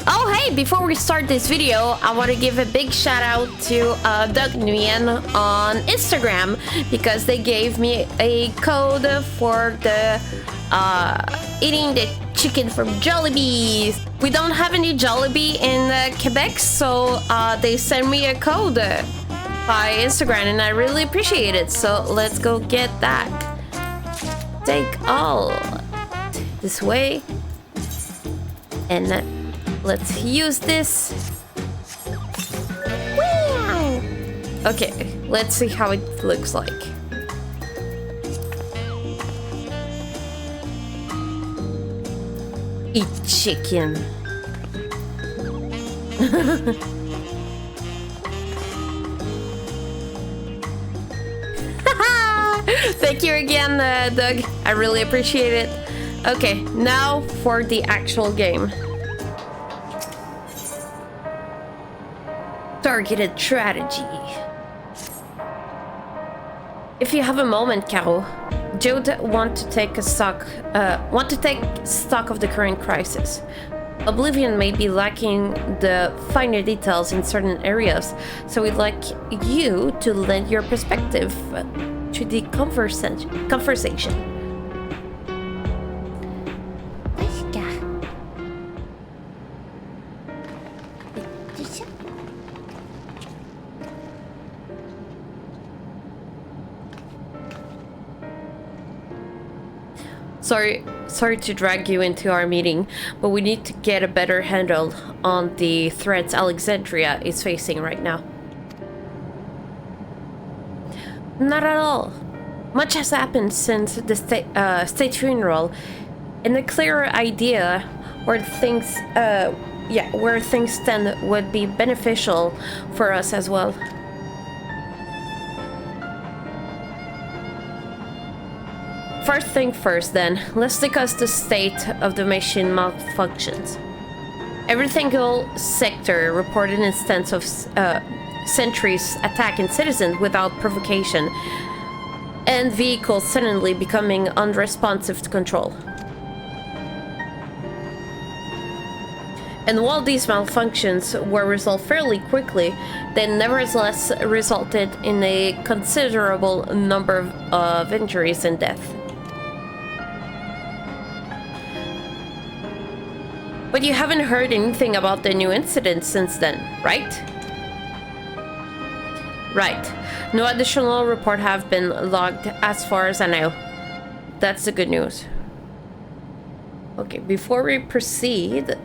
Oh, hey, before we start this video, I want to give a big shout out to Doug Nguyen on Instagram because they gave me a code for the eating the chicken from Jollibee. We don't have any Jollibee in Quebec, so they sent me a code by Instagram and I really appreciate it. So let's go get that. Take all this way and let's use this. Wow. Okay, let's see how it looks like. Eat chicken. Thank you again, Doug. I really appreciate it. Okay, now for the actual game. Targeted strategy. If you have a moment, Caro, do you want to take stock of the current crisis? Oblivion may be lacking the finer details in certain areas, so we'd like you to lend your perspective to the conversation. Sorry to drag you into our meeting, but we need to get a better handle on the threats Alexandria is facing right now. Not at all. Much has happened since the state funeral, and a clearer idea where things stand would be beneficial for us as well. First thing first then, let's discuss the state of the machine malfunctions. Every single sector reported an instance of sentries attacking citizens without provocation, and vehicles suddenly becoming unresponsive to control. And while these malfunctions were resolved fairly quickly, they nevertheless resulted in a considerable number of injuries and death. But you haven't heard anything about the new incident since then, right? Right. No additional report have been logged as far as I know. That's the good news. Okay, before we proceed,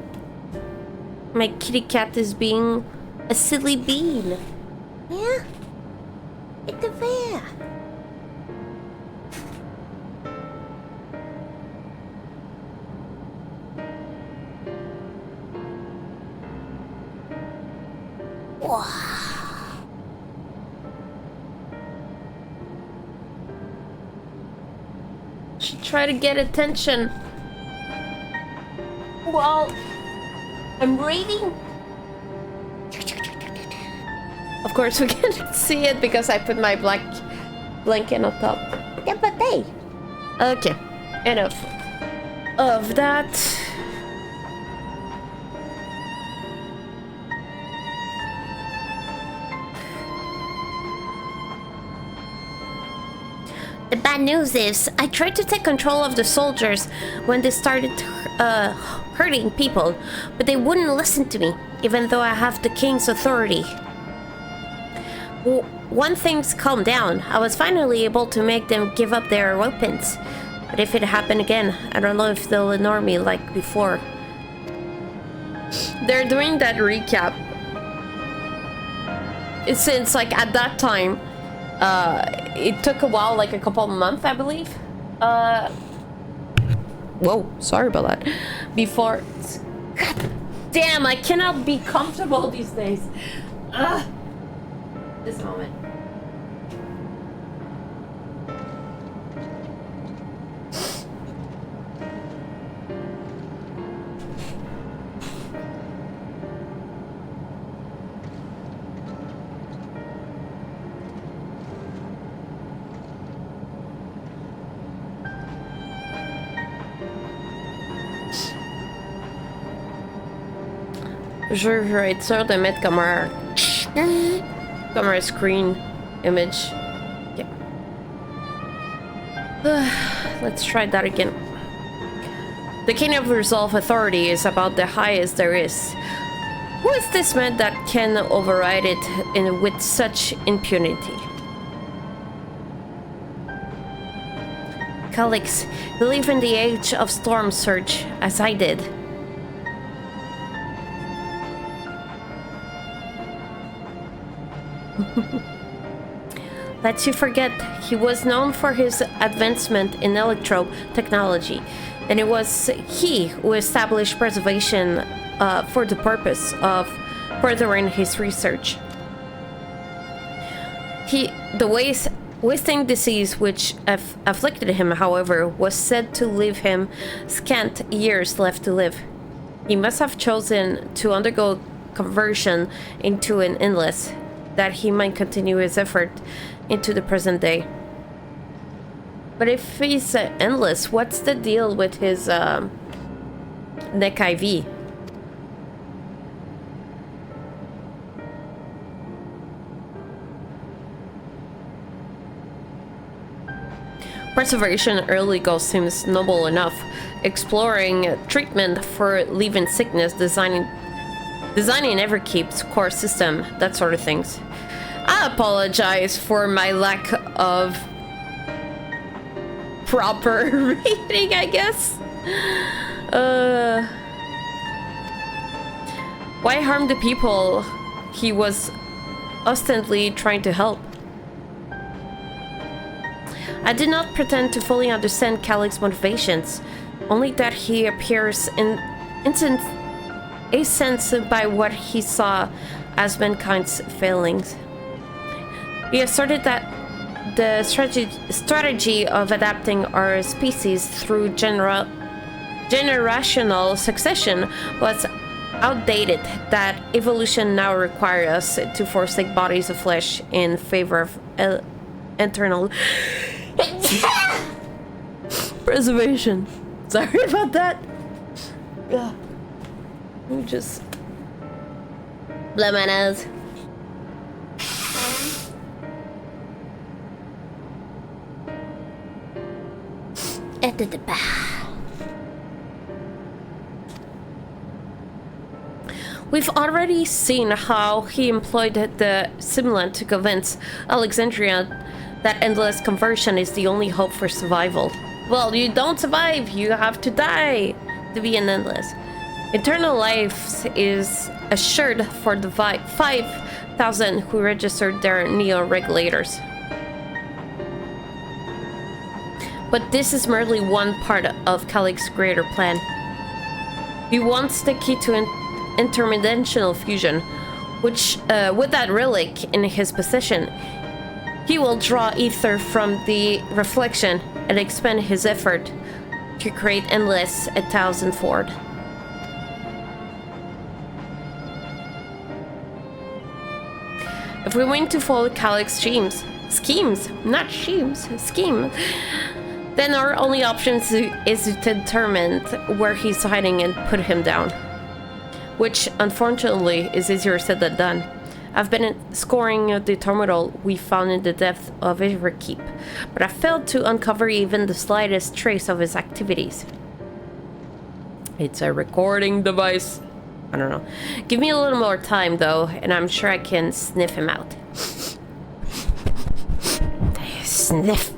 my kitty cat is being a silly bean. Yeah? It's a bear. Should try to get attention. Well, I'm reading. Of course, we can't see it because I put my black blanket on top. Yeah, but hey. Okay, enough of that. The bad news is, I tried to take control of the soldiers when they started hurting people, but they wouldn't listen to me, even though I have the king's authority. When things calmed down, I was finally able to make them give up their weapons. But if it happened again, I don't know if they'll ignore me like before. They're doing that recap. Since, like, at that time, it took a while, like a couple of months, I believe. Whoa, sorry about that. Before... God damn, I cannot be comfortable these days. This moment. Je vais sur de mettre comme un screen image. Yeah. Let's try that again. The King of Resolve authority is about the highest there is. Who is this man that can override it with such impunity? Calix, you live in the age of storm surge, as I did. Lest you forget, he was known for his advancement in electro technology, and it was he who established preservation for the purpose of furthering his research. The wasting disease which afflicted him, however, was said to leave him scant years left to live. He must have chosen to undergo conversion into an endless, that he might continue his effort into the present day. But if he's endless, what's the deal with his neck IV? Preservation early goal seems noble enough. Exploring treatment for leaving sickness, designing Everkeep's core system, that sort of things. I apologize for my lack of proper reading, I guess. Why harm the people he was ostensibly trying to help? I did not pretend to fully understand Calix's motivations, only that he appears incensed by what he saw as mankind's failings. He asserted that the strategy of adapting our species through generational succession was outdated, that evolution now requires us to forsake bodies of flesh in favor of internal preservation. Sorry about that. Let me just blow my nose. We've already seen how he employed the simulant to convince Alexandria that endless conversion is the only hope for survival. Well, you don't survive, you have to die to be an endless. Eternal life is assured for the 5,000 who registered their neo-regulators. But this is merely one part of Calix's greater plan. He wants the key to interdimensional fusion, which, with that relic in his possession, he will draw ether from the reflection and expend his effort to create endless 1,000-fold. If we want to follow Calix's scheme, then our only option is to determine where he's hiding and put him down. Which, unfortunately, is easier said than done. I've been scoring the terminal we found in the depth of Everkeep, but I failed to uncover even the slightest trace of his activities. It's a recording device. I don't know. Give me a little more time, though, and I'm sure I can sniff him out. Sniff.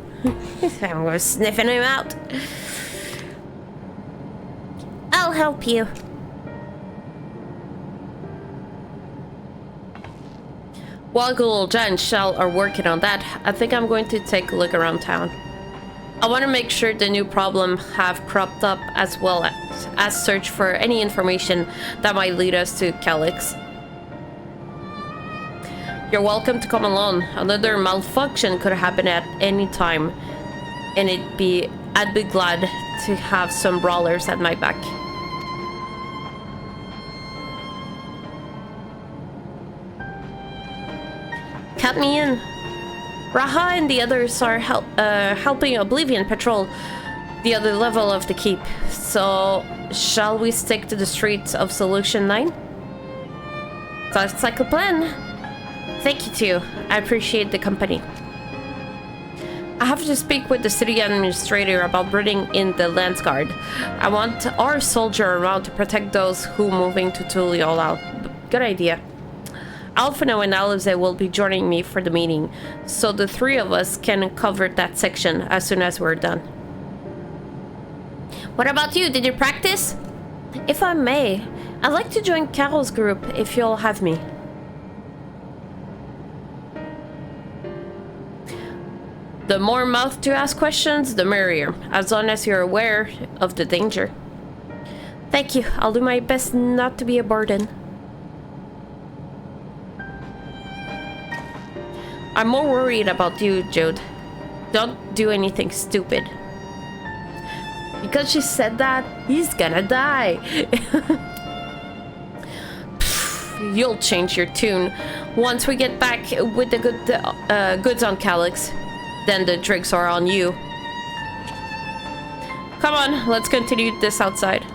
I'm going sniffing him out. I'll help you. While Gulul and Shell are working on that, I think I'm going to take a look around town. I want to make sure the new problem have cropped up, as well as search for any information that might lead us to Calix. You're welcome to come along. Another malfunction could happen at any time, and I'd be glad to have some brawlers at my back. Count me in. Raha and the others are helping Oblivion patrol the other level of the keep. So, shall we stick to the streets of Solution 9? Sounds like a plan. Thank you too. I appreciate the company. I have to speak with the city administrator about bringing in the Lance Guard. I want our soldier around to protect those who moving to Tuliol. Good idea. Alphino and Alize will be joining me for the meeting, so the three of us can cover that section as soon as we're done. What about you? Did you practice? If I may, I'd like to join Caro's group if you'll have me. The more mouth to ask questions, the merrier, as long as you're aware of the danger. Thank you. I'll do my best not to be a burden. I'm more worried about you, Jude. Don't do anything stupid. Because she said that, he's gonna die. You'll change your tune once we get back with the goods on Calyx. Then the drinks are on you. Come on, let's continue this outside.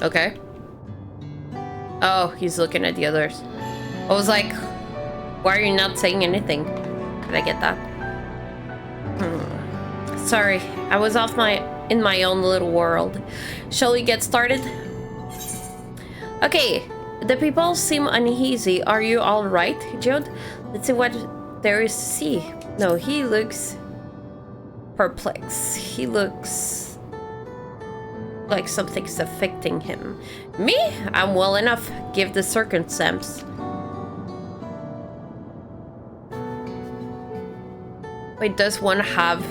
Okay. Oh, he's looking at the others. I was like, why are you not saying anything? Did I get that? Sorry, I was in my own little world. Shall we get started? Okay, the people seem uneasy. Are you all right, Jude? Let's see what there is to see. No, he looks perplexed. He looks like something's affecting him. Me? I'm well enough, give the circumstance. Wait, does one have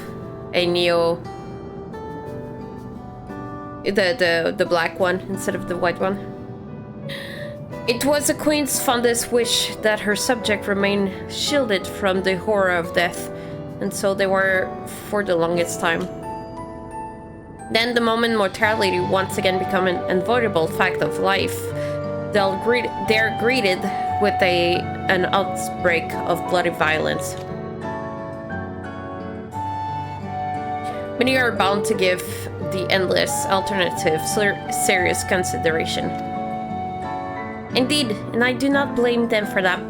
a Neo, the black one instead of the white one? It was the queen's fondest wish that her subject remain shielded from the horror of death, and so they were for the longest time. Then the moment mortality once again become an unavoidable fact of life, they're greeted with an outbreak of bloody violence. Many are bound to give the endless alternative serious consideration. Indeed, and I do not blame them for that.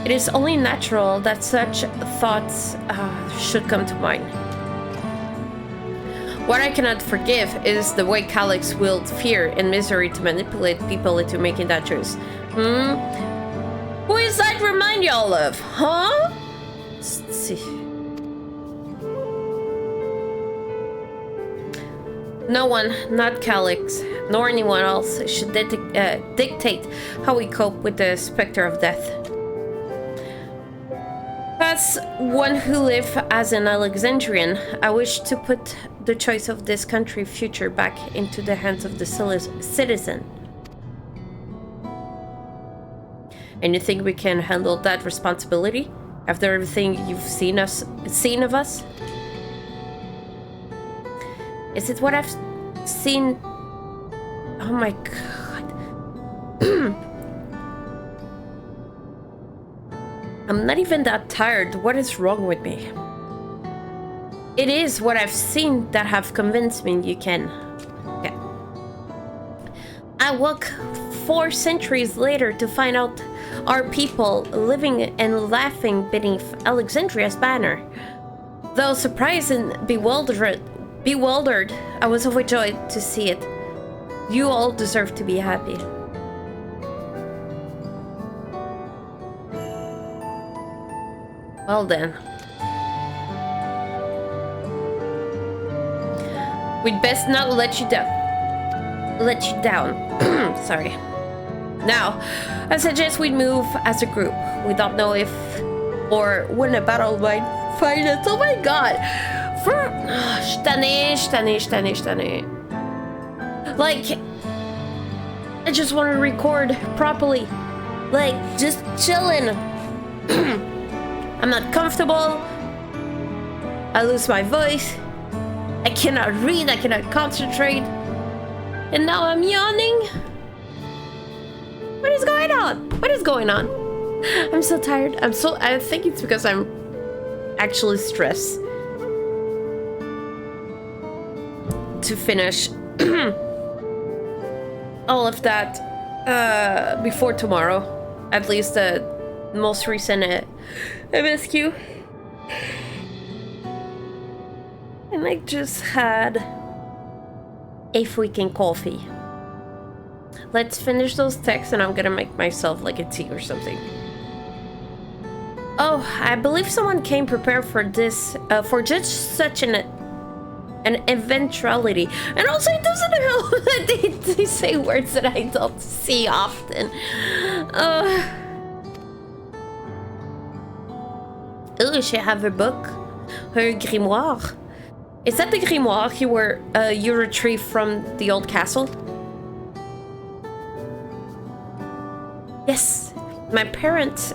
It is only natural that such thoughts should come to mind. What I cannot forgive is the way Calyx willed fear and misery to manipulate people into making that choice. Who is that remind y'all of, huh? Let's see. No one, not Calyx, nor anyone else, should dictate how we cope with the specter of death. As one who lives as an Alexandrian, I wish to put the choice of this country's future back into the hands of the citizen. And you think we can handle that responsibility after everything you've seen of us? Is it what I've seen? Oh my god. I'm not even that tired. What is wrong with me? It is what I've seen that have convinced me you can. Okay. I woke 4 centuries later to find out our people living and laughing beneath Alexandria's banner. Though surprised and bewildered, I was overjoyed to see it. You all deserve to be happy. Well then. We'd best not let you down. Sorry. Now, I suggest we move as a group. We don't know if or when a battle might find us. Oh my god! Stanish. Like, I just want to record properly. Like, just chilling. I'm not comfortable. I lose my voice. I cannot read, I cannot concentrate. And now I'm yawning. What is going on? What is going on? I'm so tired. I think it's because I'm actually stressed to finish all of that before tomorrow. At least the most recent MSQ. And I just had a freaking coffee. Let's finish those texts and I'm gonna make myself like a tea or something. Oh, I believe someone came prepared for this, for just such an eventuality. And also it doesn't help that they say words that I don't see often. Oh, she have a book? Her grimoire? Is that the grimoire you retrieved from the old castle? Yes, my parents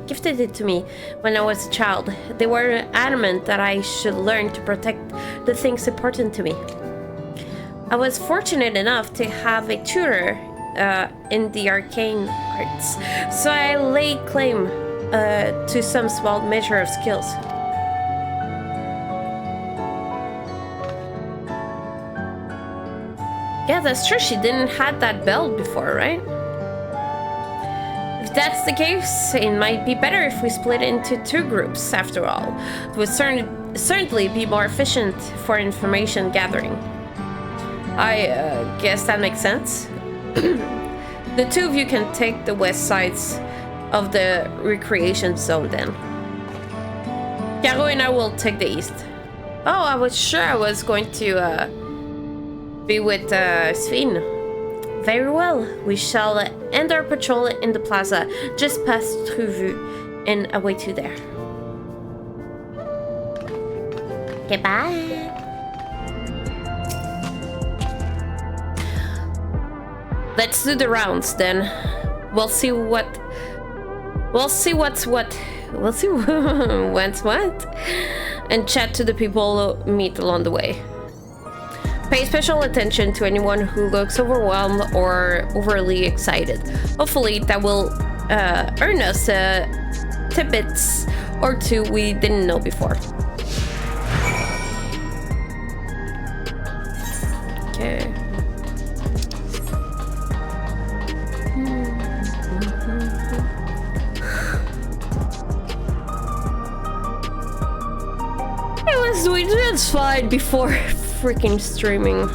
gifted it to me when I was a child. They were adamant that I should learn to protect the things important to me. I was fortunate enough to have a tutor in the arcane arts, so I laid claim to some small measure of skills. Yeah, that's true. She didn't have that belt before, right? If that's the case, it might be better if we split into 2 groups, after all. It would certainly be more efficient for information gathering. I guess that makes sense. The 2 of you can take the west sides of the recreation zone then. Caro and I will take the east. Oh, I was sure I was going to be with Sven. Very well. We shall end our patrol in the plaza just past Truvue and await you there. Goodbye. Let's do the rounds then. We'll see what's what, and chat to the people meet along the way. Pay special attention to anyone who looks overwhelmed or overly excited. Hopefully that will earn us tidbits or 2 we didn't know before. Okay. I was doing just fine before freaking streaming.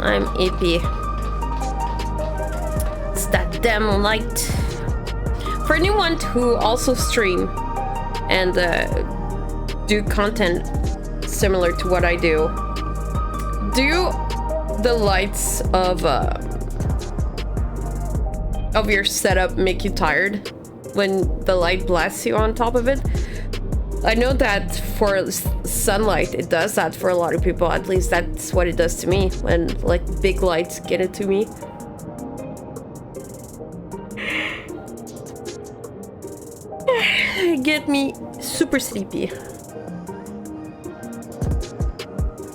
I'm ippy. It's that damn light. For anyone who also stream and do content similar to what I do the lights of your setup make you tired when the light blasts you on top of it? I know that for sunlight it does that for a lot of people. At least that's what it does to me when like big lights get it to me. Get me super sleepy.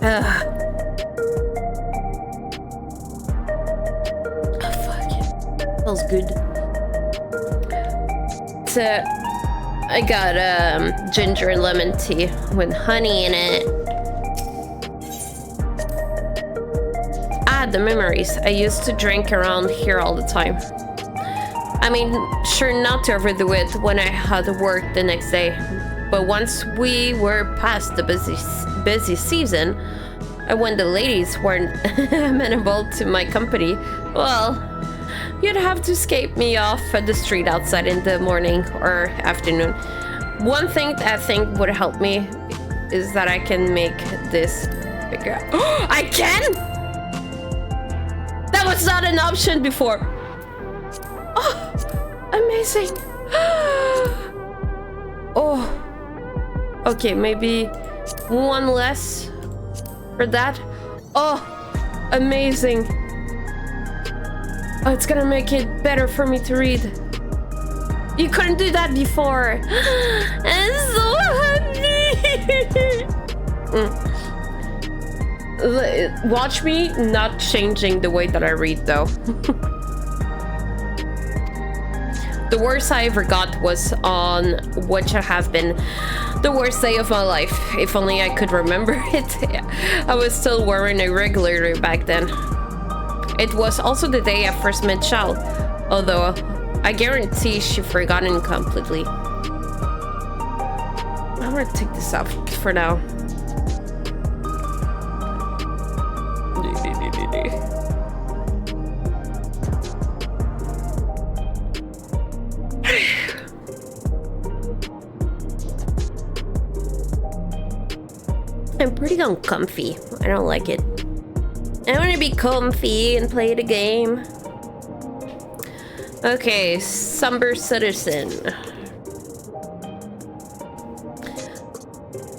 Oh fuck, feels good. I got ginger and lemon tea with honey in it. Ah, the memories. I used to drink around here all the time. I mean, sure not to overdo it when I had to work the next day. But once we were past the busy season, and when the ladies weren't amenable to my company, well, you'd have to escape me off at the street outside in the morning or afternoon. One thing that I think would help me is that I can make this bigger. I can? That was not an option before. Oh, amazing. Oh, okay, maybe 1 less for that. Oh, amazing. Oh, it's gonna make it better for me to read. You couldn't do that before. I'm so happy. Watch me not changing the way that I read, though. The worst I ever got was on what should have been the worst day of my life. If only I could remember it. I was still wearing a regulator back then. It was also the day I first met Shao, although I guarantee she forgot it completely. I'm gonna take this off for now. I'm pretty uncomfy. I don't like it. I want to be comfy and play the game. Okay, somber citizen.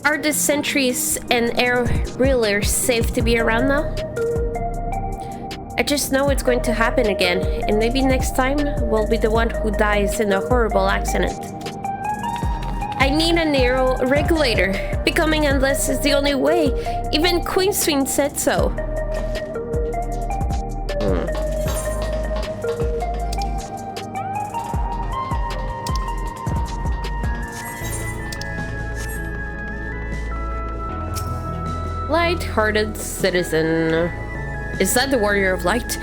Are the sentries and air reelers safe to be around now? I just know it's going to happen again, and maybe next time we'll be the one who dies in a horrible accident. I need an aero regulator. Becoming endless is the only way. Even Queen Swing said so. Light-hearted citizen. Is that the warrior of light?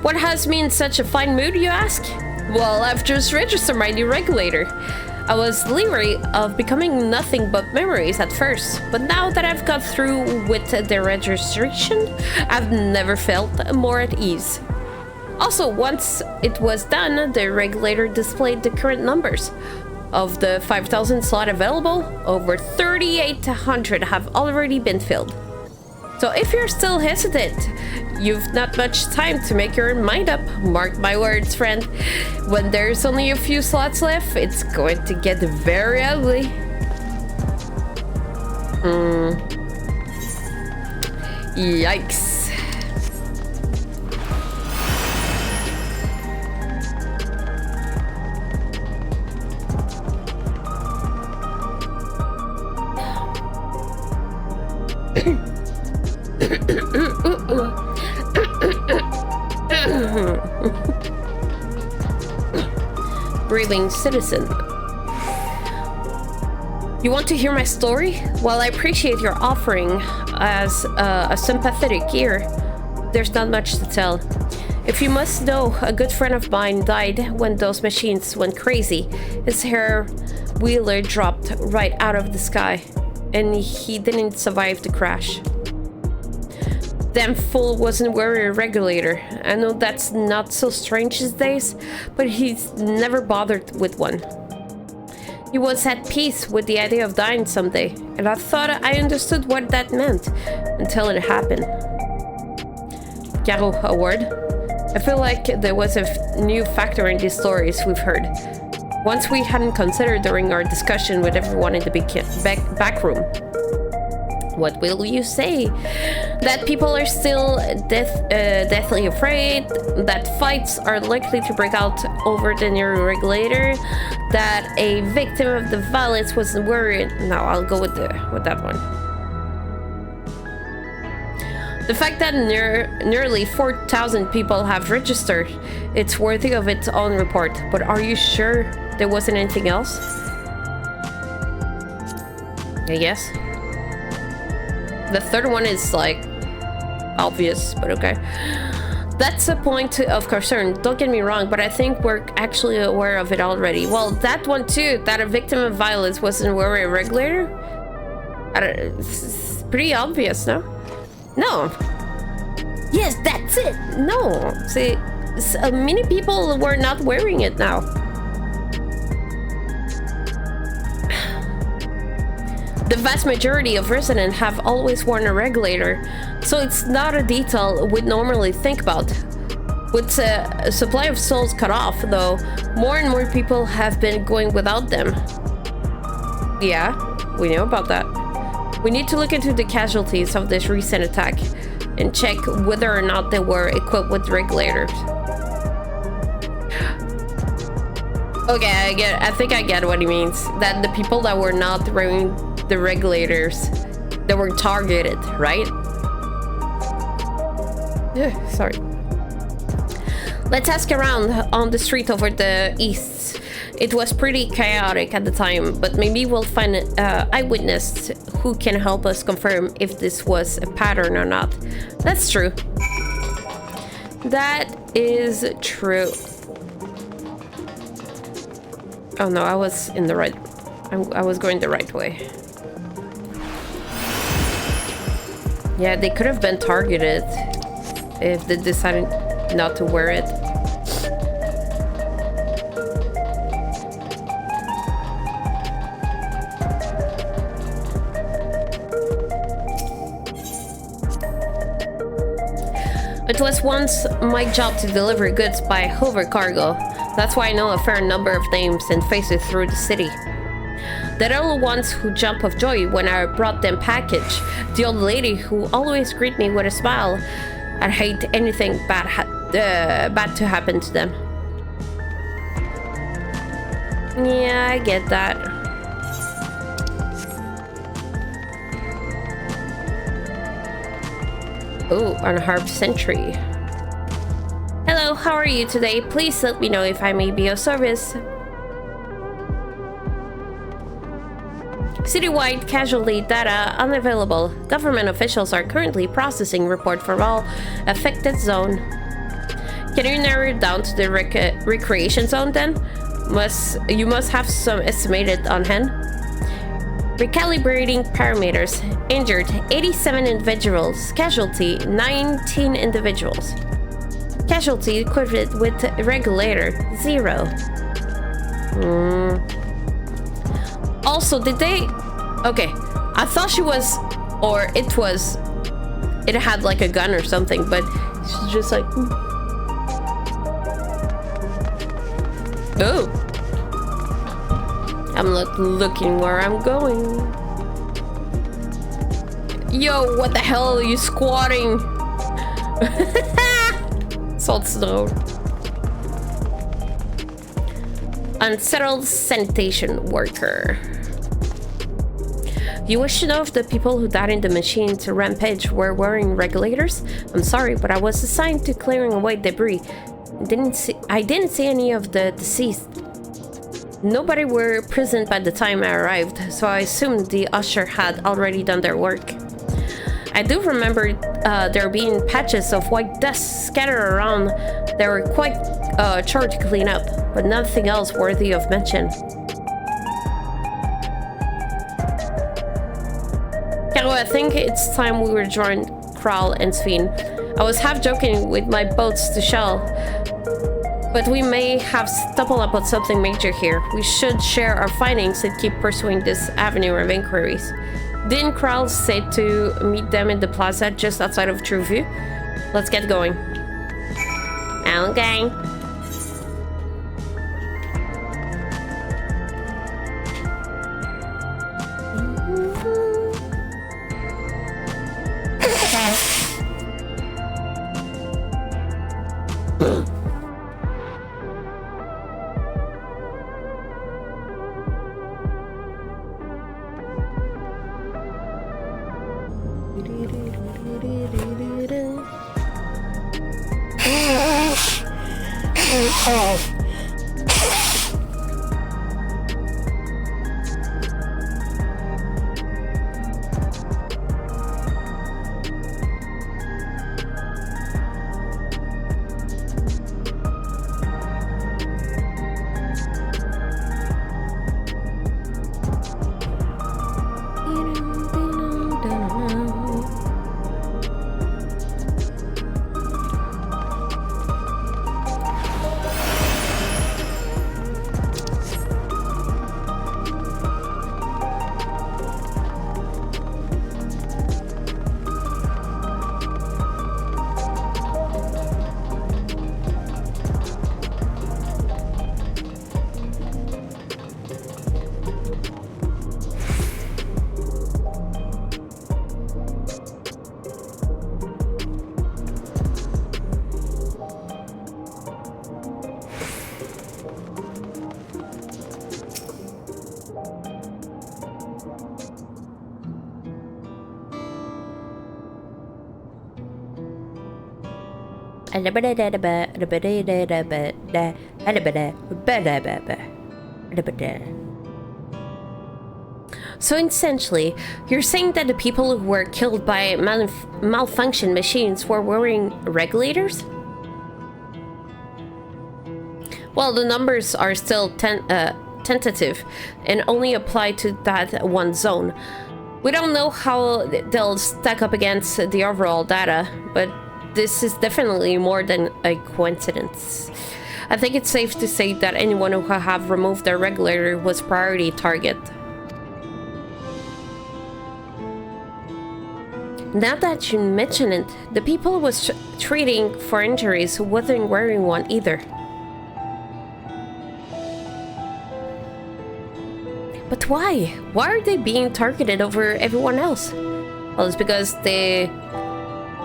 What has me in such a fine mood, you ask? Well, I've just registered my new regulator. I was leery of becoming nothing but memories at first, but now that I've got through with the registration, I've never felt more at ease. Also, once it was done, the regulator displayed the current numbers. Of the 5,000 slots available, over 3,800 have already been filled. So if you're still hesitant, you've not much time to make your mind up. Mark my words, friend. When there's only a few slots left, it's going to get very ugly. Yikes. Breathing citizen. You want to hear my story? While I appreciate your offering as a sympathetic ear, there's not much to tell. If you must know, a good friend of mine died when those machines went crazy. His hair wheeler dropped right out of the sky, and he didn't survive the crash. Damn fool wasn't wearing a regulator. I know that's not so strange these days, but he's never bothered with one. He was at peace with the idea of dying someday, and I thought I understood what that meant until it happened. Caro, a word? I feel like there was a new factor in these stories we've heard. Once we hadn't considered during our discussion with everyone in the big back room. What will you say? That people are still deathly afraid, that fights are likely to break out over the new regulator, that a victim of the violence wasn't worried. No, I'll go with that one. The fact that nearly 4,000 people have registered, it's worthy of its own report. But are you sure there wasn't anything else? I guess. The third one is like obvious, but okay. That's a point of concern. Don't get me wrong, but I think we're actually aware of it already. Well, that one too, that a victim of violence wasn't wearing a regulator. It's pretty obvious, no? No. Yes, that's it. No. See, many people were not wearing it now. The vast majority of residents have always worn a regulator, so it's not a detail we'd normally think about. With a supply of souls cut off, though, more and more people have been going without them. Yeah, we know about that. We need to look into the casualties of this recent attack and check whether or not they were equipped with regulators. Okay, I think I get what he means. That the people that were not wearing the regulators, they were targeted, right? Yeah, sorry. Let's ask around on the street over the east. It was pretty chaotic at the time, but maybe we'll find an eyewitness who can help us confirm if this was a pattern or not. That's true. That is true. Oh no, I was in the right... I was going the right way. Yeah, they could have been targeted if they decided not to wear it. It was once my job to deliver goods by hover cargo. That's why I know a fair number of names and faces through the city. The little ones who jump of joy when I brought them package. The old lady who always greet me with a smile. I'd hate anything bad to happen to them. Yeah, I get that. Oh, unharmed sentry. Hello, how are you today? Please let me know if I may be of service. Citywide casualty data unavailable. Government officials are currently processing report for all affected zone. Can you narrow it down to the recreation zone then? You must have some estimated on hand. Recalibrating parameters. Injured 87 individuals. Casualty 19 individuals. Casualty equivalent with regulator 0. Also, did they... Okay, I thought she was... Or it was... It had like a gun or something, but she's just like... Oh! I'm looking where I'm going. Yo, what the hell are you squatting? Salt snow. Unsettled sanitation worker. You wish to know if the people who died in the machine to rampage were wearing regulators? I'm sorry, but I was assigned to clearing away debris. I didn't see any of the deceased. Nobody were present by the time I arrived, so I assumed the usher had already done their work. I do remember there being patches of white dust scattered around. They were quite chore to clean up, but nothing else worthy of mention. Caro, I think it's time we rejoin Kral and Sven. I was half joking with my boats to Shell, but we may have stumbled upon something major here. We should share our findings and keep pursuing this avenue of inquiries. Didn't Kral say to meet them in the plaza just outside of True View? Let's get going. Okay. So essentially, you're saying that the people who were killed by malfunction machines were wearing regulators? Well, the numbers are still tentative and only apply to that one zone. We don't know how they'll stack up against the overall data, but this is definitely more than a coincidence. I think it's safe to say that anyone who have removed their regulator was priority target. Now that you mention it, the people who was treating for injuries wasn't wearing one either. But why? Why are they being targeted over everyone else? Well, it's because the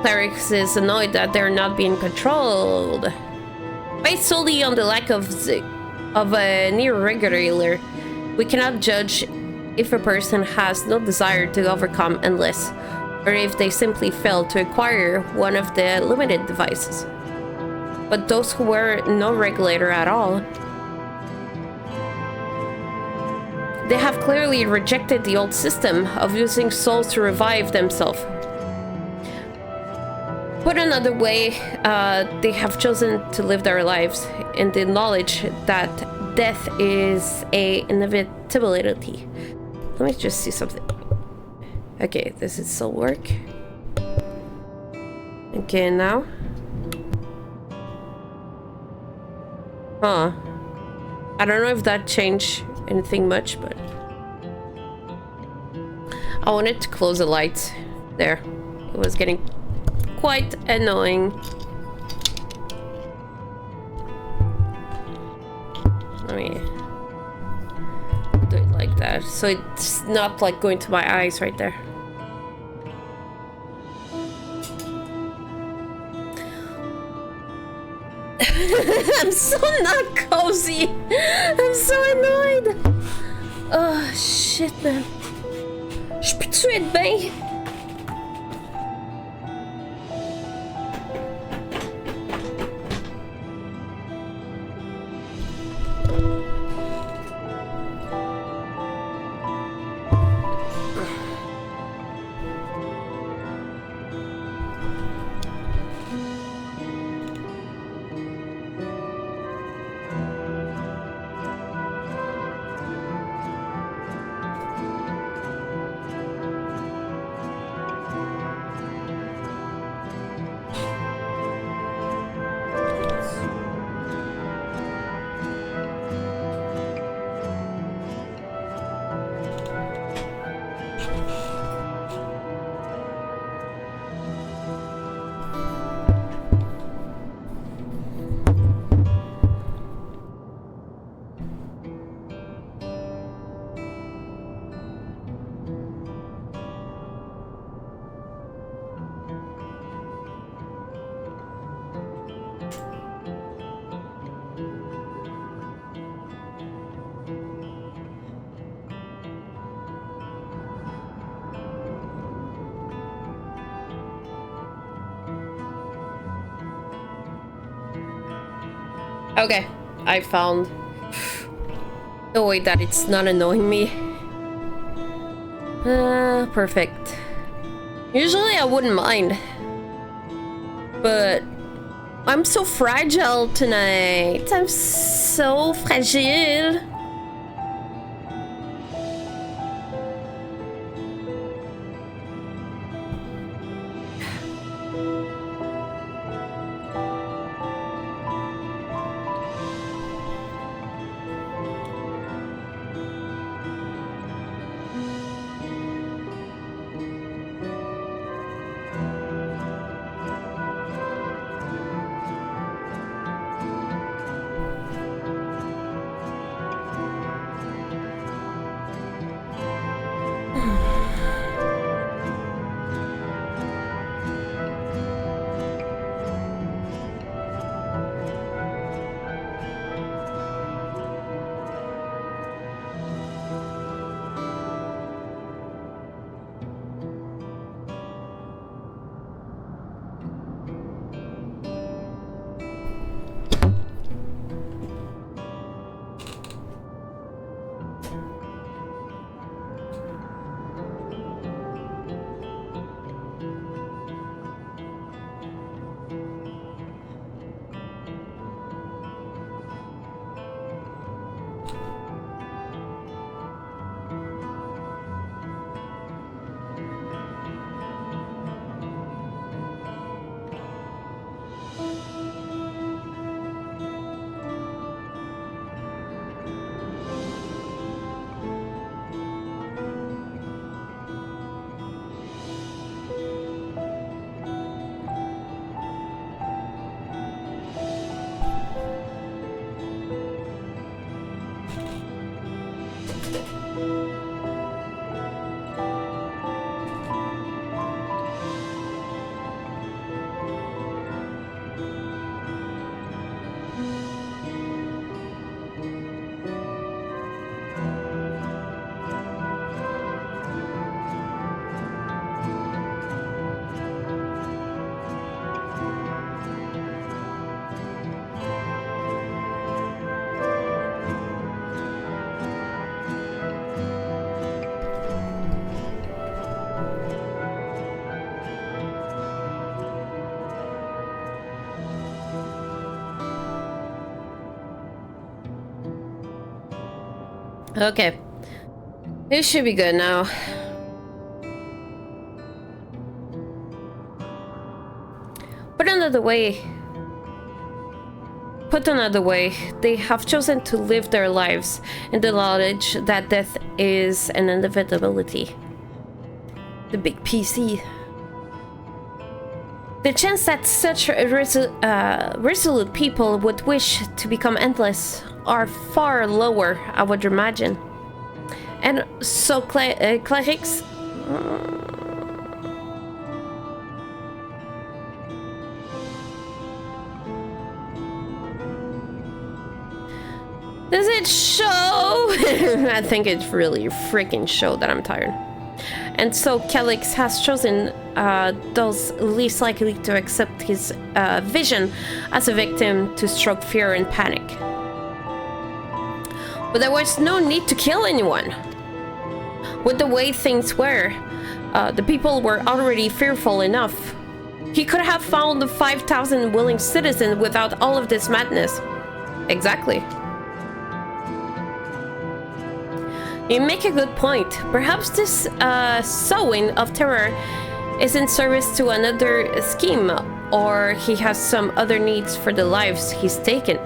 clerics is annoyed that they're not being controlled. Based solely on the lack of a near regular, we cannot judge if a person has no desire to overcome endless, or if they simply fail to acquire one of the limited devices. But those who wear no regulator at all, they have clearly rejected the old system of using souls to revive themselves. Put another way, they have chosen to live their lives in the knowledge that death is an inevitability. Let me just see something. Okay, this is still work. Okay, now. Huh. I don't know if that changed anything much, but I wanted to close the lights there. It was getting quite annoying. Let me do it like that so it's not like going to my eyes right there. I'm so not cozy. I'm so annoyed. Oh shit, man. Je peux-tu être bien? Okay, I found a way that it's not annoying me. Perfect. Usually I wouldn't mind, but I'm so fragile tonight. I'm so fragile. Okay. It should be good now. Put another way, they have chosen to live their lives in the knowledge that death is an inevitability. The big PC. The chance that such resolute people would wish to become endless are far lower, I would imagine. And so clerics... Does it show? I think it's really freaking show that I'm tired. And so Calix has chosen those least likely to accept his vision as a victim to stroke fear and panic. But there was no need to kill anyone. With the way things were, the people were already fearful enough. He could have found the 5,000 willing citizens without all of this madness. Exactly. You make a good point. Perhaps this sowing of terror is in service to another scheme, or he has some other needs for the lives he's taken.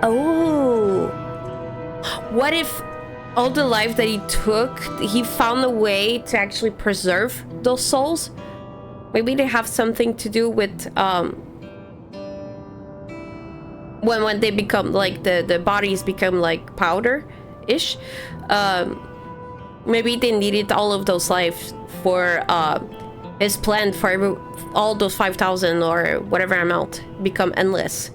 Oh. What if all the lives that he took, he found a way to actually preserve those souls? Maybe they have something to do with when they become like the bodies become like powder-ish. Maybe they needed all of those lives for his plan for all those 5,000 or whatever amount become endless.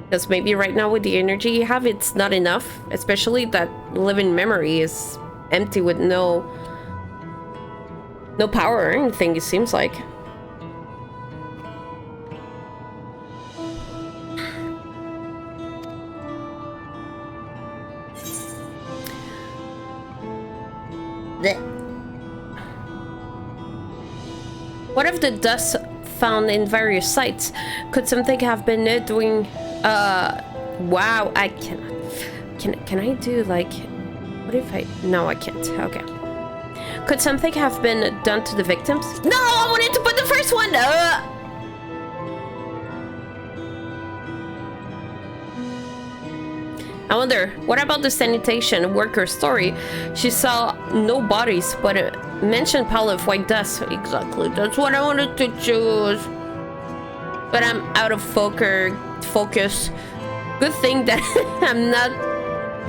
Because maybe right now with the energy you have, it's not enough. Especially that living memory is empty with no power or anything, it seems like. What if the dust found in various sites? Could something have been doing... wow, I cannot... Can I do, like... What if I... No, I can't. Okay. Could something have been done to the victims? No, I wanted to put the first one! I wonder, what about the sanitation worker's story? She saw no bodies, but it mentioned pile of white dust. Exactly, that's what I wanted to choose. But I'm out of focus. Good thing that I'm not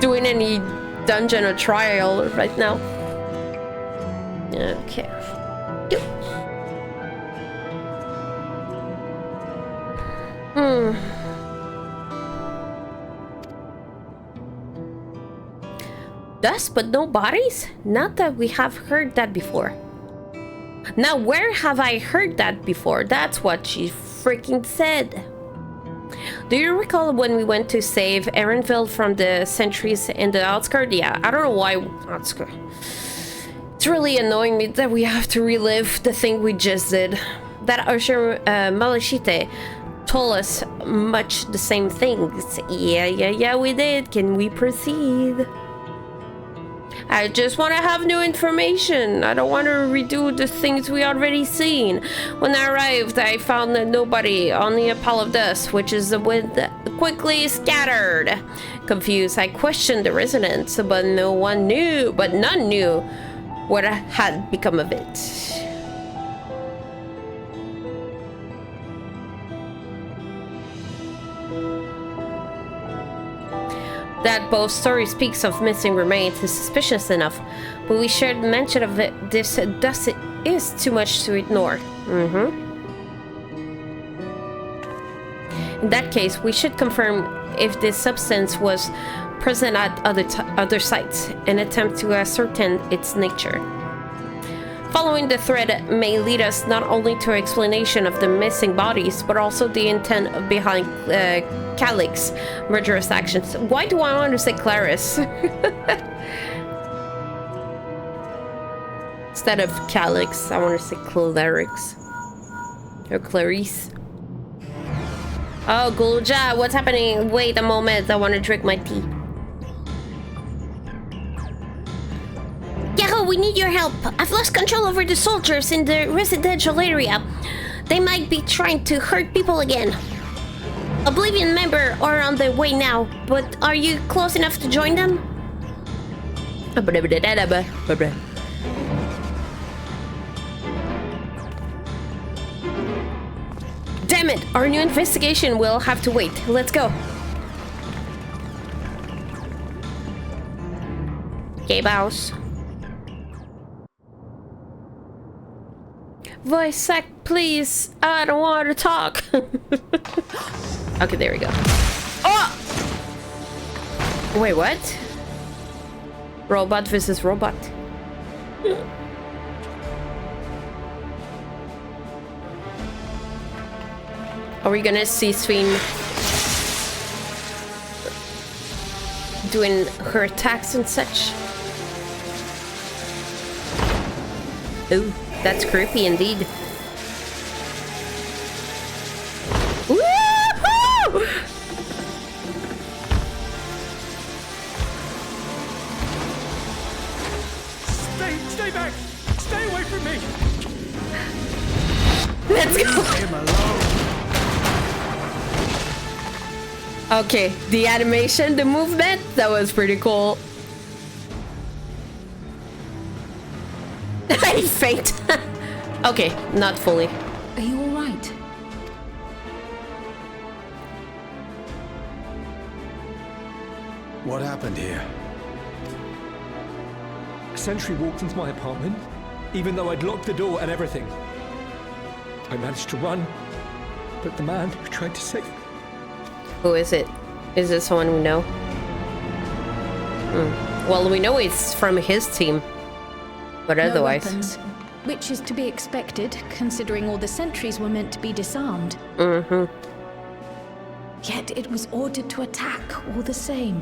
doing any dungeon or trial right now. Okay. Dust but no bodies? Not that we have heard that before. Now where have I heard that before? That's what she freaking said. Do you recall when we went to save Erenville from the sentries in the outskirts? Yeah, I don't know why outskirts. It's really annoying me that we have to relive the thing we just did. That Usher Malachite told us much the same things. Yeah, we did. Can we proceed? I just want to have new information. I don't want to redo the things we already seen. When I arrived, I found nobody, only a pile of dust, which is the wind quickly scattered. Confused, I questioned the residents, but none knew what had become of it. That both story speaks of missing remains is suspicious enough, but we shared mention of it. This dust is too much to ignore. In that case, we should confirm if this substance was present at other sites, and attempt to ascertain its nature. Following the thread may lead us not only to an explanation of the missing bodies, but also the intent behind Calix's murderous actions. Why do I want to say Clarice? Instead of Calix, I want to say Clarix. Or Clarice. Oh, Gulja, what's happening? Wait a moment, I want to drink my tea. Caro, we need your help. I've lost control over the soldiers in the residential area. They might be trying to hurt people again. Oblivion member are on their way now, but are you close enough to join them? Damn it! Our new investigation will have to wait. Let's go. Okay, boss. Voice act, please. I don't want to talk. Okay, there we go. Oh! Wait, what? Robot versus robot. Are we gonna see Sween doing her attacks and such? Ooh, that's creepy indeed. Woo-hoo! Stay back! Stay away from me! Let's go! Leave him alone. Okay, the animation, the movement, that was pretty cool. I faint. Okay, not fully. Are you all right? What happened here? A sentry walked into my apartment, even though I'd locked the door and everything. I managed to run, but the man who tried to save me... Who is it? Is it someone we know? Well, we know it's from his team. But otherwise... No weapons, which is to be expected, considering all the sentries were meant to be disarmed. Yet it was ordered to attack all the same.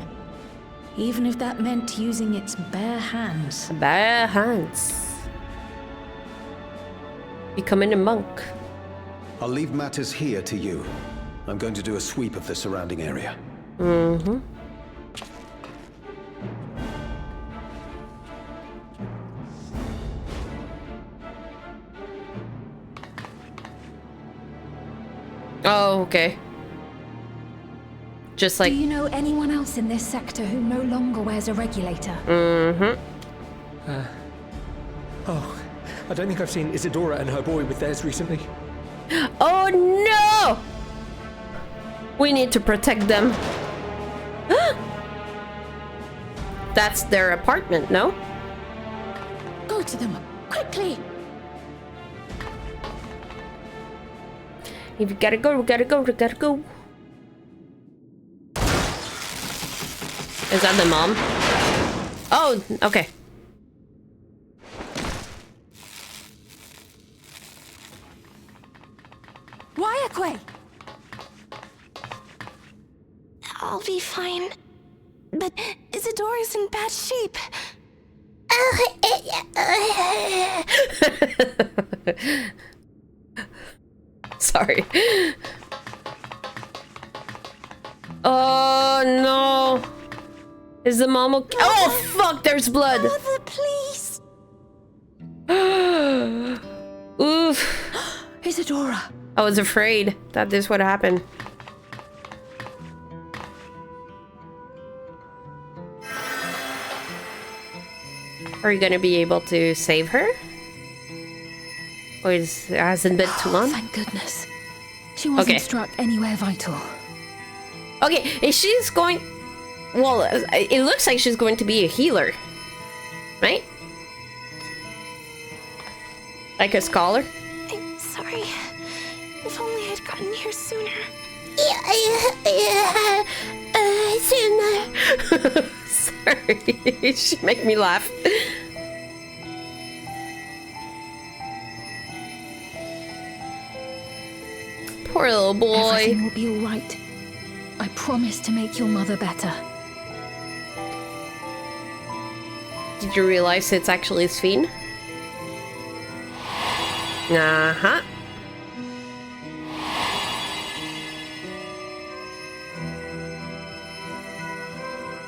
Even if that meant using its bare hands. Bare hands. Becoming a monk. I'll leave matters here to you. I'm going to do a sweep of the surrounding area. Oh, okay. Just like... Do you know anyone else in this sector who no longer wears a regulator? Oh, I don't think I've seen Isadora and her boy with theirs recently. Oh no! We need to protect them. That's their apartment, no? Go to them, quickly! If you gotta go, we gotta go, we gotta go. Is that the mom? Oh, okay. Wayakwe! I'll be fine. But Isadora's in bad shape. Sorry. Oh no. Is the mom okay? Oh fuck, there's blood. Mother, please. Oof. Isadora! I was afraid that this would happen. Are you gonna be able to save her? Or hasn't been too long? Thank goodness. She wasn't struck anywhere vital. Okay, if she's going... Well, it looks like she's going to be a healer. Right? Like a scholar? I'm sorry. If only I'd gotten here sooner. Sooner. Sorry, she make me laugh. Poor little boy. Everything will be all right. I promise to make your mother better. Did you realize it's actually Sven?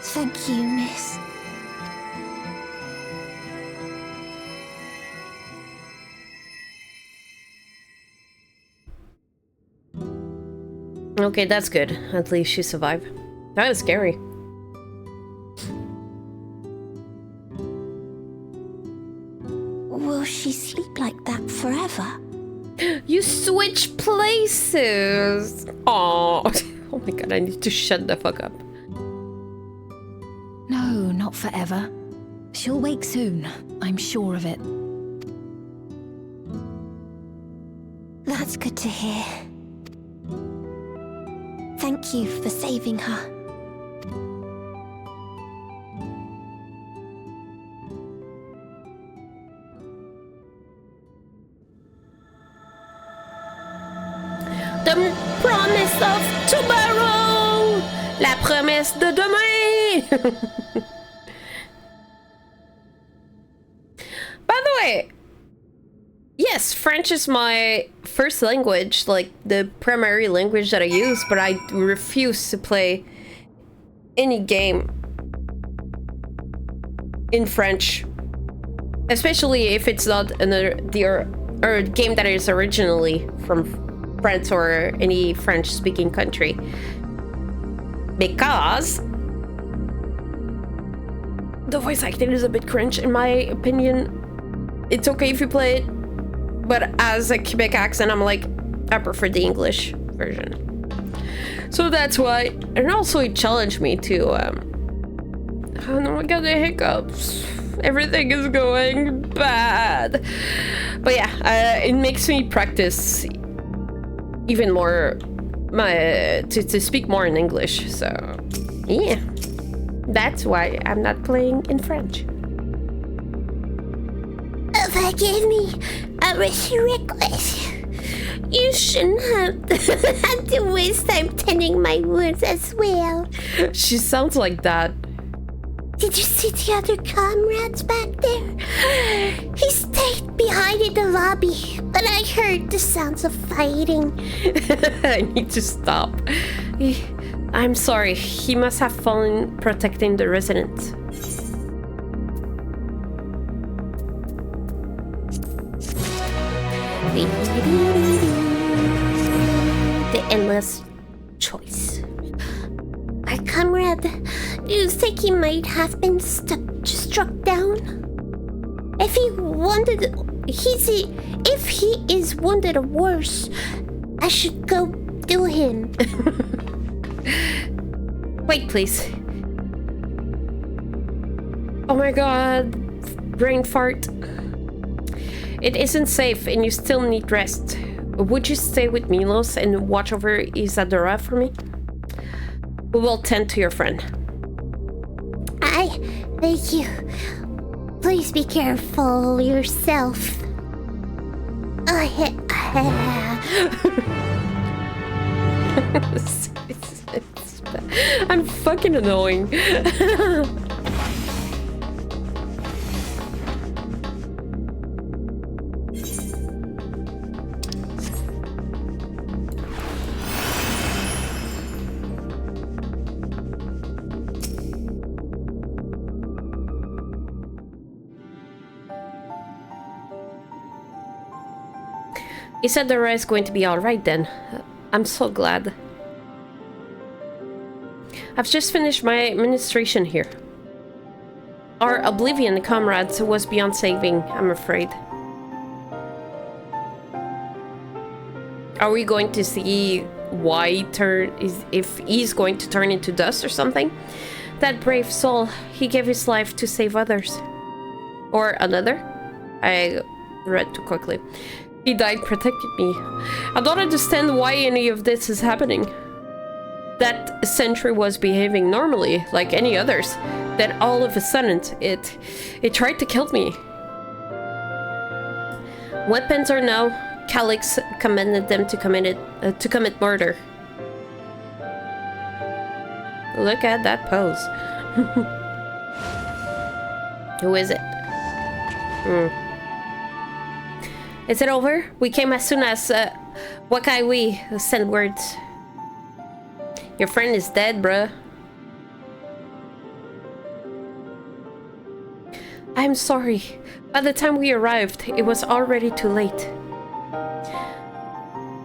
Thank you, miss. Okay, that's good. At least she survived. That was scary. Will she sleep like that forever? You switch places! Aww. Oh my god, I need to shut the fuck up. No, not forever. She'll wake soon. I'm sure of it. That's good to hear. Thank you for saving her. The promise of tomorrow! La promesse de demain! By the way, yes, French is my first language, like the primary language that I use, but I refuse to play any game in French, especially if it's not a game that is originally from France or any French-speaking country, because the voice acting is a bit cringe in my opinion. It's okay if you play it, but as a Quebec accent, I'm like, I prefer the English version. So that's why, and also it challenged me to, oh no, I got the hiccups. Everything is going bad. But yeah, it makes me practice even more to speak more in English. So yeah, that's why I'm not playing in French. Forgive me, I was reckless. You shouldn't have had to waste time tending my wounds as well. She sounds like that. Did you see the other comrades back there? He stayed behind in the lobby, but I heard the sounds of fighting. I need to stop. I'm sorry, he must have fallen protecting the residents. The endless choice. Our comrade, do you think he might have been struck down? If he is wounded or worse, I should go do him. Wait, please. Oh my god, brain fart. It isn't safe and you still need rest. Would you stay with Milos and watch over Isadora for me? We will tend to your friend. Thank you. Please be careful yourself. I'm fucking annoying. Isadora is going to be alright then. I'm so glad. I've just finished my administration here. Our Oblivion comrades was beyond saving, I'm afraid. Are we going to see why if he's going to turn into dust or something? That brave soul, he gave his life to save others. Or another? I read too quickly. He died protecting me. I don't understand why any of this is happening. That sentry was behaving normally, like any others. Then all of a sudden, it tried to kill me. Weapons or no, Calix commanded them to commit murder. Look at that pose. Who is it? Is it over? We came as soon as Wakaiwi sent words. Your friend is dead, bruh. I'm sorry. By the time we arrived, it was already too late.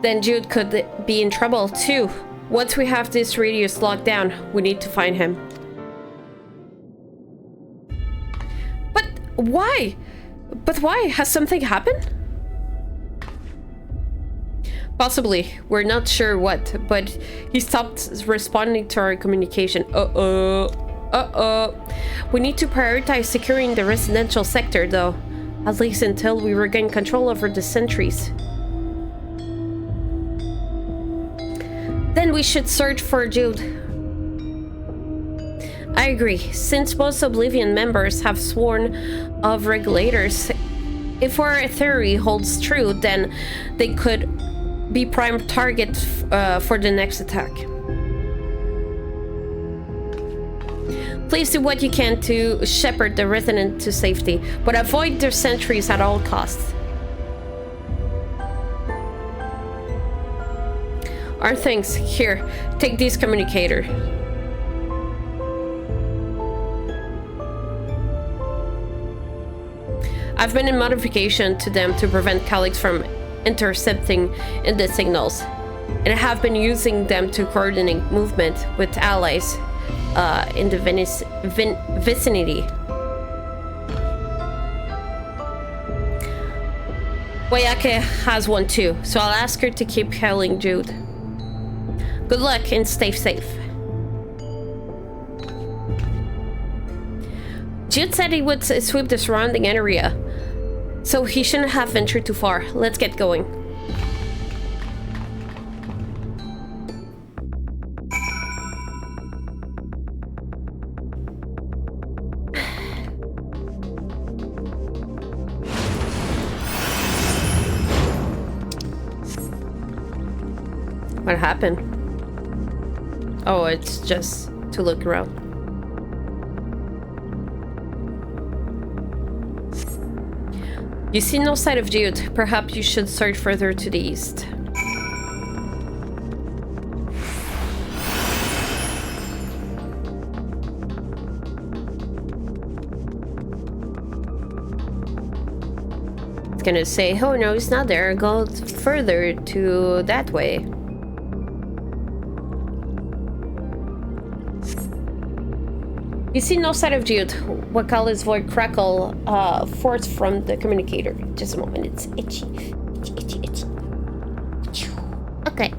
Then Jude could be in trouble too. Once we have this radius locked down, we need to find him. But why? But why? Has something happened? Possibly. We're not sure what, but he stopped responding to our communication. We need to prioritize securing the residential sector, though. At least until we regain control over the sentries. Then we should search for Jude. I agree. Since most Oblivion members have sworn of regulators, if our theory holds true, then they could be prime target for the next attack. Please do what you can to shepherd the resident to safety, but avoid their sentries at all costs. Our things. Here, take this communicator. I've been in modification to them to prevent colleagues from intercepting in the signals, and I have been using them to coordinate movement with allies in the vicinity. Wayake has one too, so I'll ask her to keep hailing Jude. Good luck and stay safe. Jude said he would sweep the surrounding area, so he shouldn't have ventured too far. Let's get going. What happened? Oh, it's just to look around. You see no sight of Jude. Perhaps you should search further to the east. It's gonna say, oh no, it's not there. Go further to that way. You see no sight of Jude. Wakali's voice crackle forth from the communicator. Just a moment, it's itchy. Itchy. Okay.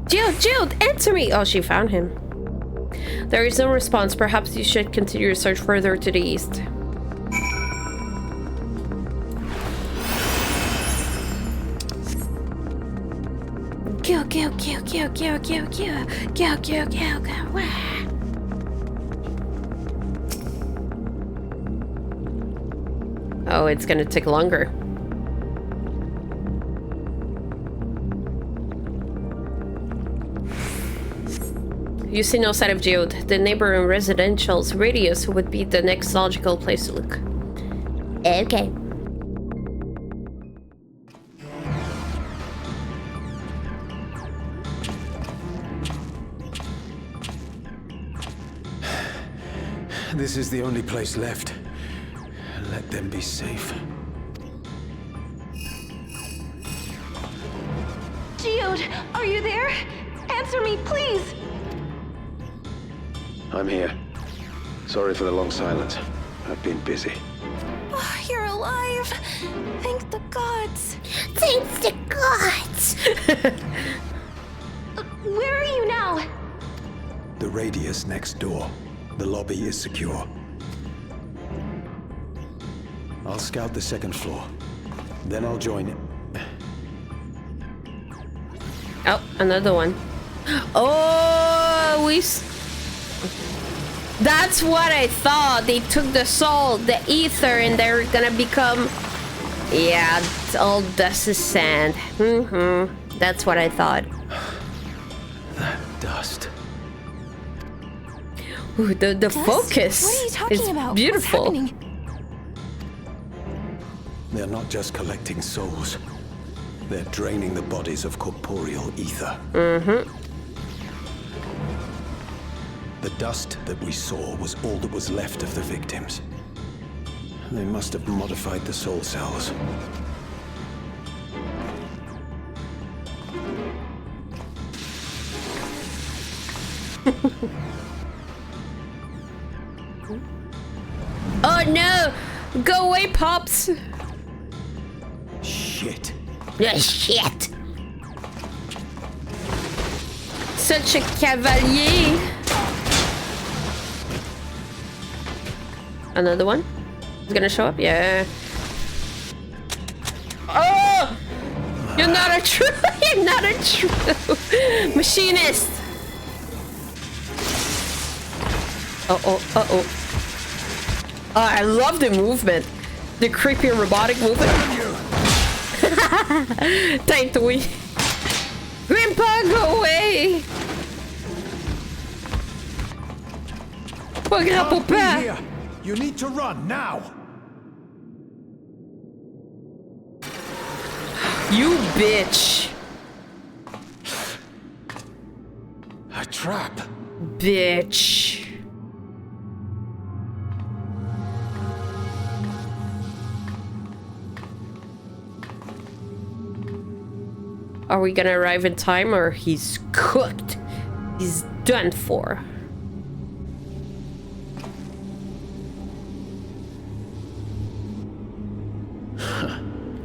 Jude, answer me! Oh, she found him. There is no response. Perhaps you should continue your search further to the east. Go. Oh, it's gonna take longer. You see no sight of Jude. The neighboring residential's radius would be the next logical place to look. Okay. This is the only place left. Let them be safe. Jude, are you there? Answer me, please! I'm here. Sorry for the long silence. I've been busy. Oh, you're alive! Thank the gods! Thanks to gods! Where are you now? The radius next door. The lobby is secure. I'll scout the second floor. Then I'll join it. Oh, another one. Oh, that's what I thought. They took the soul, the ether, and they're gonna become... Yeah, all dust is sand. That's what I thought. That dust. Ooh, the focus What are you talking is about? beautiful. What's happening? They're not just collecting souls. They're draining the bodies of corporeal ether. The dust that we saw was all that was left of the victims. They must have modified the soul cells. Oh no! Go away, Pops! Shit. Shit! Such a cavalier! Another one? Is gonna show up? Yeah. Oh! You're not a true. You're not a true machinist. Oh, I love the movement. The creepy robotic movement. Thankfully. Grandpa, go away! Huwag na po pa! You need to run now. You bitch! A trap. Bitch. Are we gonna arrive in time or he's cooked? He's done for.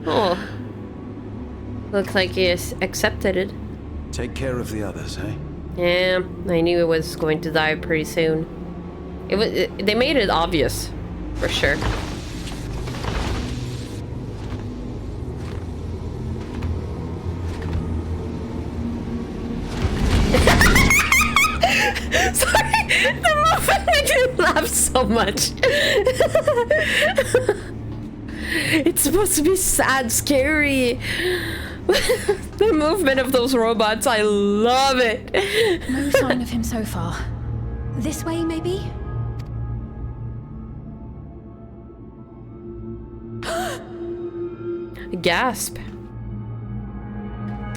Oh. Looks like he has accepted it. Take care of the others, eh? Yeah, I knew it was going to die pretty soon. They made it obvious, for sure. Sorry, the movement made me laugh so much. It's supposed to be sad, scary. The movement of those robots, I love it. No sign of him so far. This way, maybe? Gasp.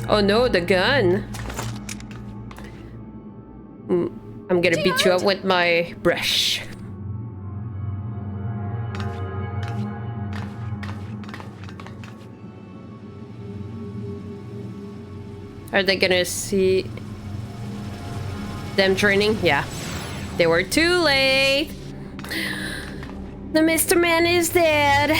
Oh no, the gun. I'm gonna beat you up with my brush. Are they gonna see them training? Yeah. They were too late. The Mr. Man is dead.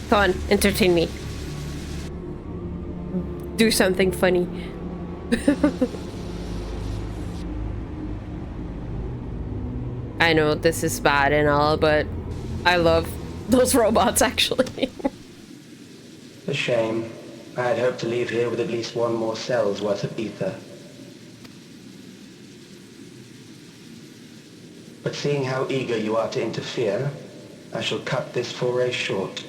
Come on, entertain me. Do something funny. I know this is bad and all, but I love those robots, actually. A shame. I had hoped to leave here with at least one more cell's worth of ether. But seeing how eager you are to interfere, I shall cut this foray short.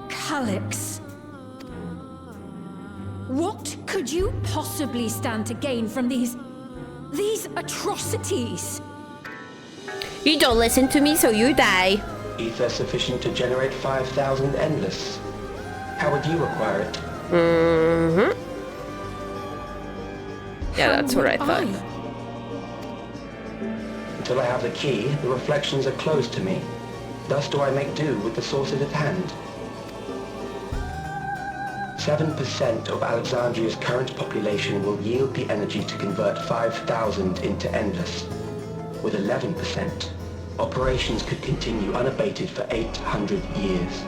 Calyx. What could you possibly stand to gain from these atrocities? You don't listen to me, so you die. Ether sufficient to generate 5,000 endless. How would you acquire it? Mm-hmm. Yeah, that's what I thought. Until I have the key, the reflections are closed to me. Thus do I make do with the sources at hand. 7% of Alexandria's current population will yield the energy to convert 5,000 into endless. With 11%, operations could continue unabated for 800 years.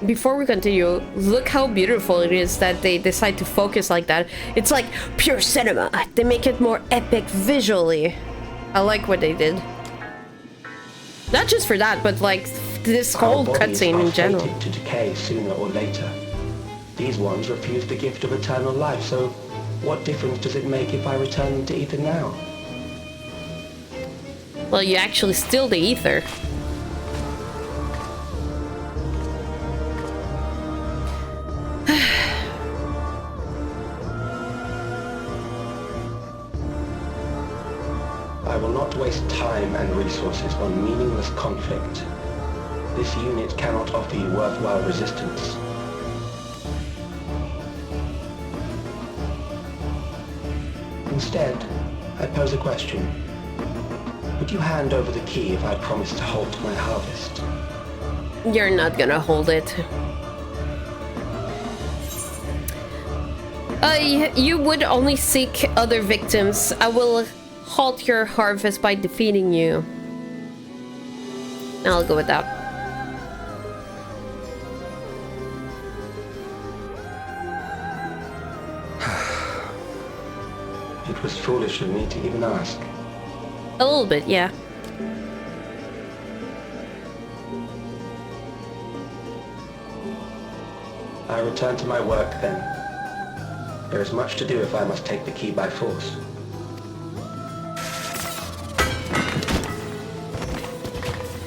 Before we continue, look how beautiful it is that they decide to focus like that. It's like pure cinema. They make it more epic visually. I like what they did. Not just for that, but like this whole cutscene in general. Fated to decay sooner or later. These ones refuse the gift of eternal life, so what difference does it make if I return them to ether now? Well, you actually steal the ether. I will not waste time and resources on meaningless conflict. This unit cannot offer you worthwhile resistance. Instead, I pose a question. Would you hand over the key if I promised to halt my harvest? You're not gonna hold it. You would only seek other victims. I will halt your harvest by defeating you. I'll go with that. It was foolish of me to even ask. A little bit, yeah. I return to my work then. There is much to do if I must take the key by force.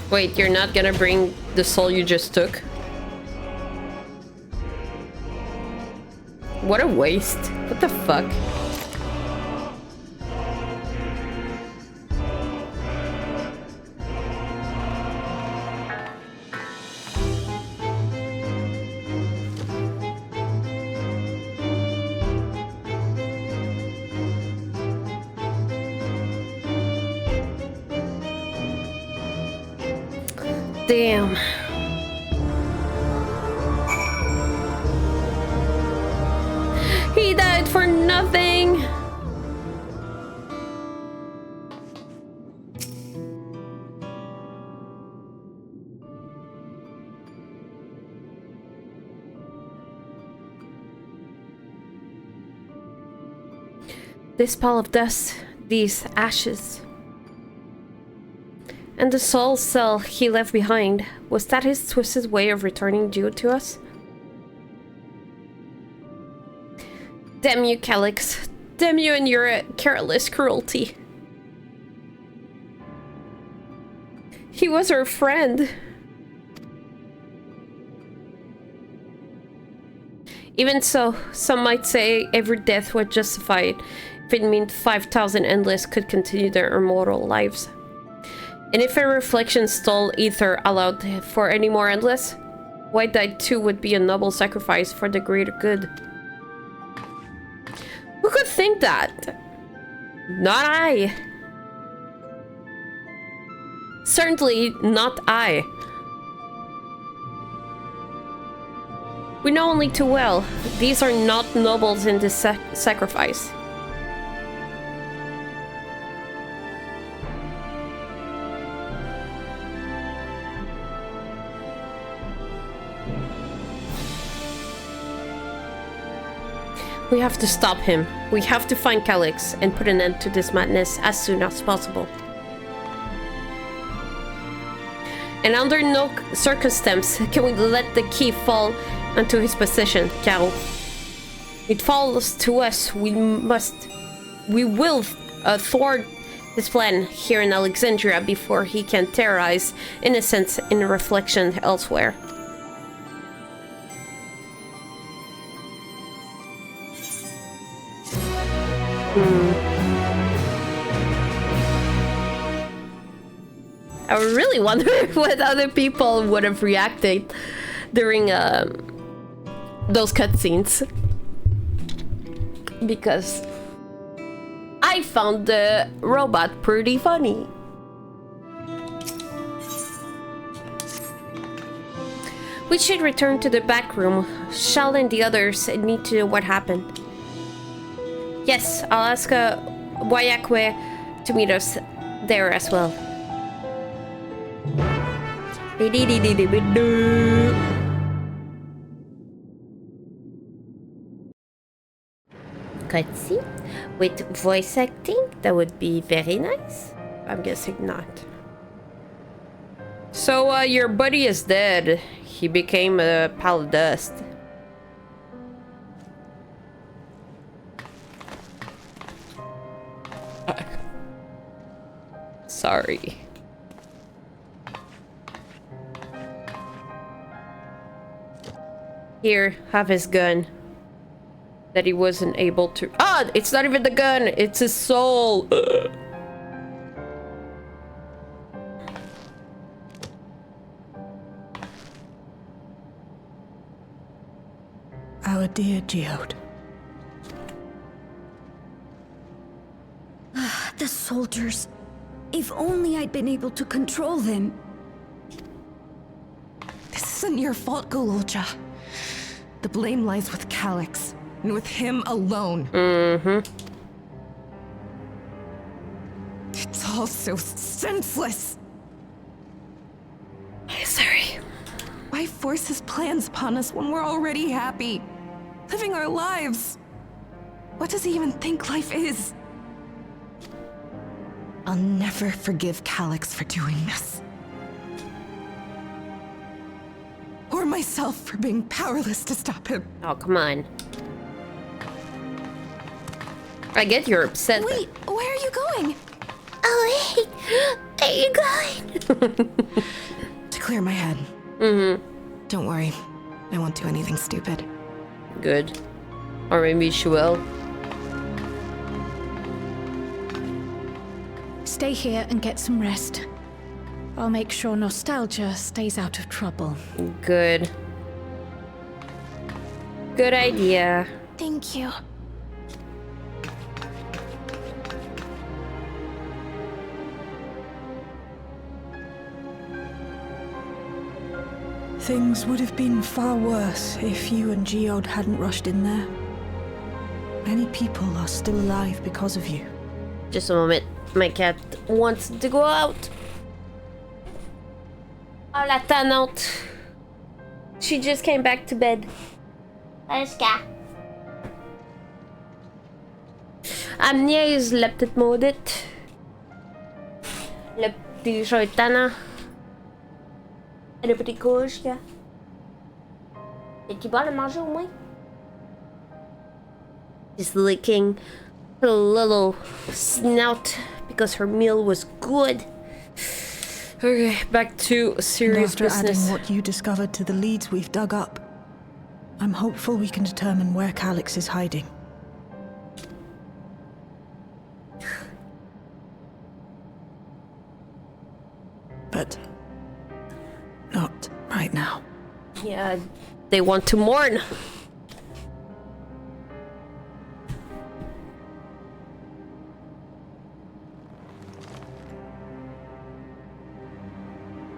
Wait, you're not gonna bring the soul you just took? What a waste. What the fuck? Damn. He died for nothing. This pile of dust, these ashes. And the soul cell he left behind, was that his twisted way of returning due to us? Damn you, Calyx. Damn you and your careless cruelty. He was our friend. Even so, some might say every death was justified if it meant 5,000 endless could continue their immortal lives. And if a reflection stole ether allowed for any more endless, why die too would be a noble sacrifice for the greater good. Who could think that? Not I. Certainly not I. We know only too well, these are not nobles in this sacrifice. We have to stop him. We have to find Calyx and put an end to this madness as soon as possible. And under no circumstance can we let the key fall into his possession, Caro. It falls to us. We will thwart his plan here in Alexandria before he can terrorize innocents in reflection elsewhere. I really wonder what other people would have reacted during those cutscenes, because I found the robot pretty funny. We should return to the back room. Shal and the others need to know what happened. Yes, I'll ask Wayakwe to meet us there as well. Cutscene with voice acting, that would be very nice. I'm guessing not. So your buddy is dead. He became a pile of dust. Sorry. Here, have his gun. That he wasn't able to... Ah! It's not even the gun! It's his soul! Our dear Geode. The soldiers. If only I'd been able to control them. This isn't your fault, Gololja. The blame lies with Calix, and with him alone. It's all so senseless. I'm sorry. Why force his plans upon us when we're already happy? Living our lives. What does he even think life is? I'll never forgive Calix for doing this. Or myself for being powerless to stop him. Oh, come on. I get you're upset. Wait, where are you going? Oh, hey, where are you going? To clear my head. Don't worry, I won't do anything stupid. Good. Or maybe she will. Stay here and get some rest. I'll make sure Nostalgia stays out of trouble. Good. Good idea. Thank you. Things would have been far worse if you and Geode hadn't rushed in there. Many people are still alive because of you. Just a moment. My cat wants to go out. Oh, la tannante. She just came back to bed. Oscar. Elle me niaise, la petite maudite. Le petit chat tannant. Le petit couche, là. Es-tu bon à manger au moins? She's licking her little snout because her meal was good. Okay, back to serious After business. adding what you discovered to the leads we've dug up, I'm hopeful we can determine where Calix is hiding. But not right now. Yeah, they want to mourn.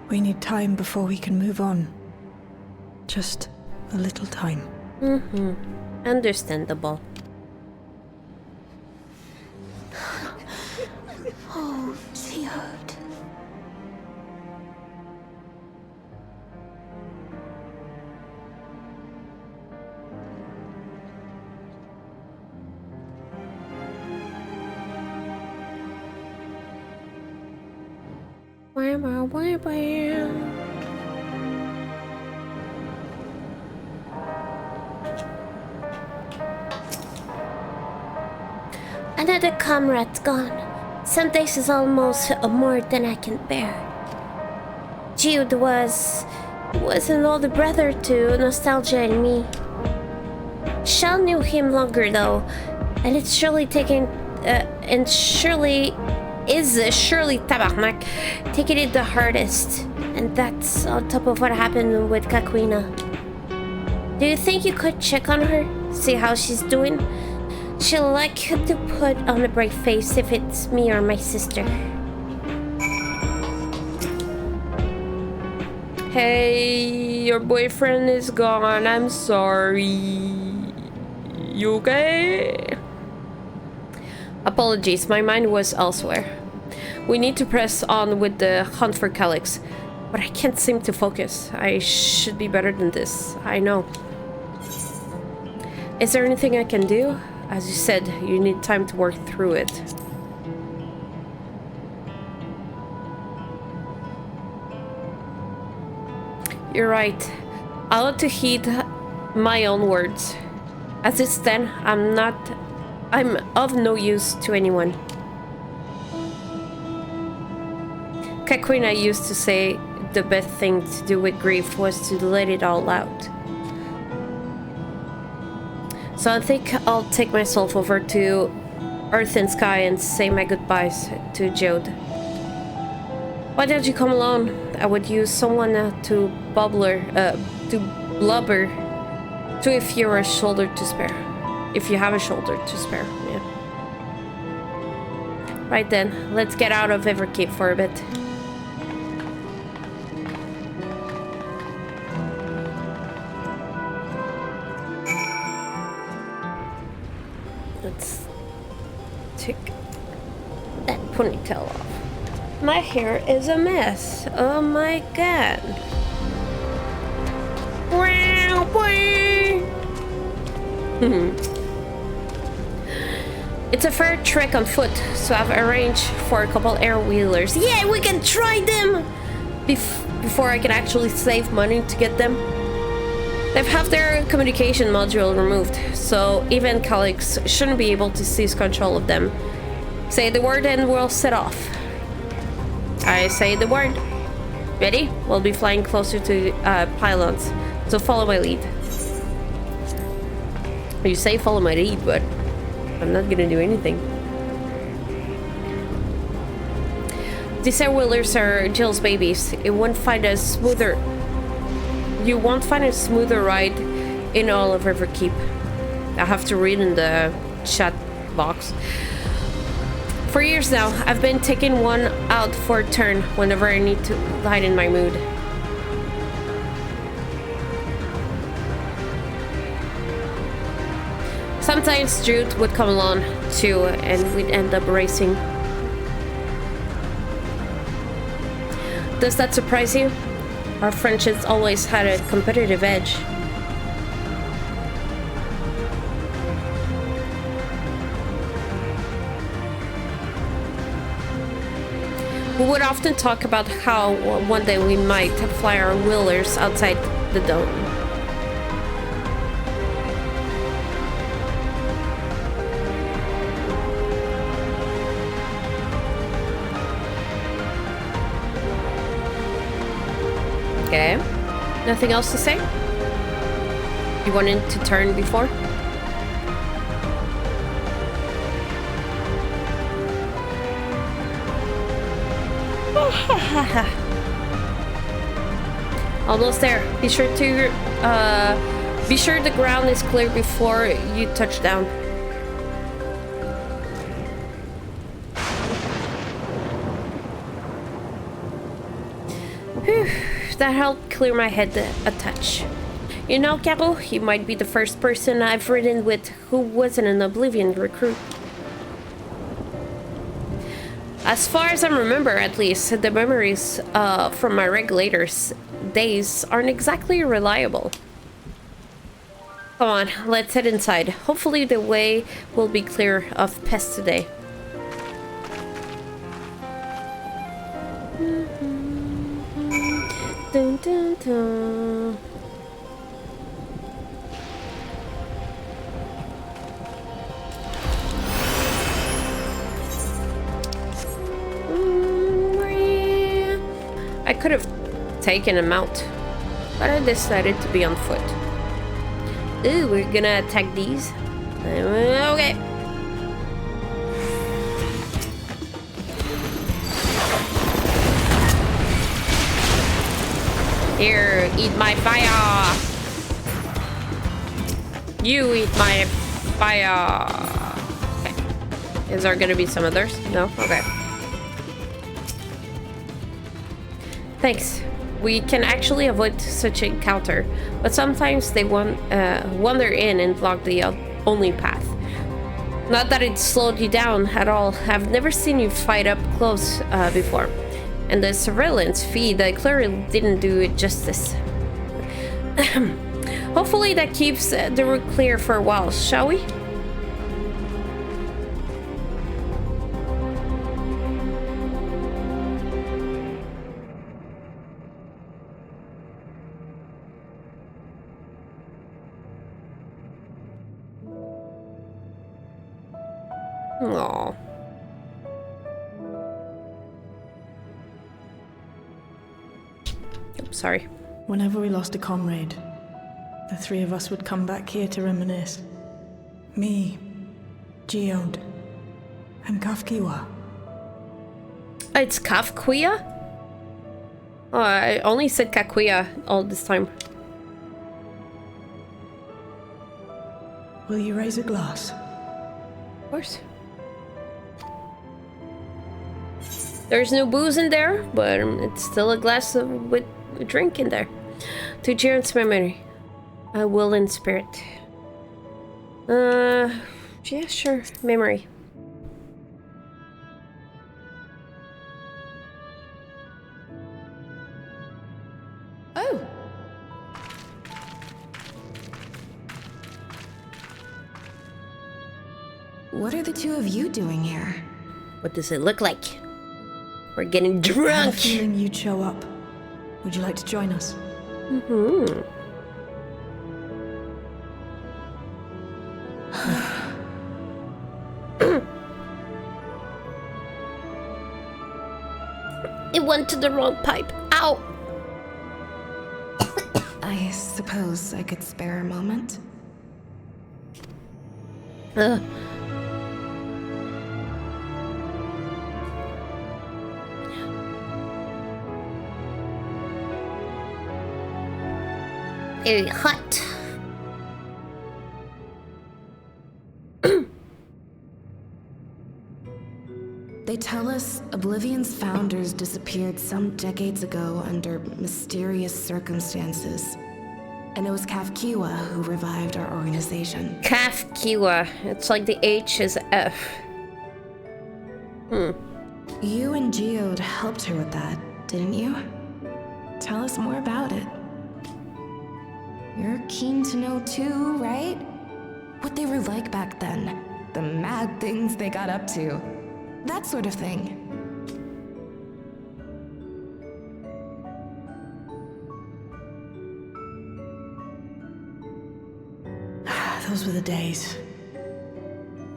We need time before we can move on. Just a little time. Understandable. Oh, Geode. Another comrade's gone. Some days is almost more than I can bear. Jude was an older brother to Nostalgia and me. Shell knew him longer though, and it's surely taking surely tabarnak taking it the hardest, and that's on top of what happened with Kakwina. Do you think you could check on her, see how she's doing? She'll like to put on a brave face if it's me or my sister. Hey, your boyfriend is gone. I'm sorry. You okay? Apologies, my mind was elsewhere. We need to press on with the hunt for Calix, but I can't seem to focus. I should be better than this, I know. Is there anything I can do? As you said, you need time to work through it. You're right. I ought to heed my own words. As it stands, I'm of no use to anyone. Kakwina used to say the best thing to do with grief was to let it all out. So I think I'll take myself over to Earth and Sky and say my goodbyes to Jode. Why did you come alone? I would use someone to blubber So if you're a shoulder to spare. If you have a shoulder to spare, yeah. Right then, let's get out of Everkeep for a bit. Let's take that ponytail off. My hair is a mess. Oh my god. It's a fair trek on foot, so I've arranged for a couple air wheelers. Yeah, we can try them! Before I can actually save money to get them. They've had their communication module removed, so even colleagues shouldn't be able to seize control of them. Say the word and we'll set off. I say the word. Ready? We'll be flying closer to pylons, so follow my lead. You say follow my lead, but I'm not gonna do anything. These air wheelers are Jill's babies. You won't find a smoother ride in all of Everkeep. I have to read in the chat box. For years now, I've been taking one out for a turn whenever I need to lighten my mood. Sometimes Jude would come along too, and we'd end up racing. Does that surprise you? Our friendships always had a competitive edge. We would often talk about how one day we might fly our wheelers outside the dome. Okay. Nothing else to say? You wanted to turn before? Almost there. Be sure the ground is clear before you touch down. Whew, that helped clear my head a touch. You know, Caro, you might be the first person I've ridden with who wasn't an Oblivion recruit. As far as I remember, at least, the memories from my regulators' days aren't exactly reliable. Come on, let's head inside. Hopefully the way will be clear of pests today. Dun, dun, dun. I could have taken him out, but I decided to be on foot. Ooh, we're gonna attack these. Okay. Here, eat my fire. You eat my fire. Okay. Is there gonna be some others? No? Okay. Thanks. We can actually avoid such encounter, but sometimes they wander in and block the only path. Not that it slowed you down at all. I've never seen you fight up close before. And the surveillance feed clearly didn't do it justice. Hopefully that keeps the route clear for a while, shall we? Aww. Oops, sorry. Whenever we lost a comrade, the three of us would come back here to reminisce. Me, Geode, and Kafkiwa. It's Kafkiwa? Oh, I only said Kakuya all this time. Will you raise a glass? Of course. There's no booze in there, but it's still a glass with a drink in there. To Jared's memory. I will in spirit. Yeah, sure. Memory. Oh! What are the two of you doing here? What does it look like? We're getting I had a drunk! feeling you'd show up. Would you like to join us? Mm-hmm. It went to the wrong pipe. Ow! I suppose I could spare a moment. Very hot. They tell us Oblivion's founders disappeared some decades ago under mysterious circumstances. And it was Kafkiwa who revived our organization. Kafkiwa. It's like the H is F. You and Geode helped her with that, didn't you? Tell us more about it. You're keen to know too, right? What they were like back then. The mad things they got up to. That sort of thing. Those were the days.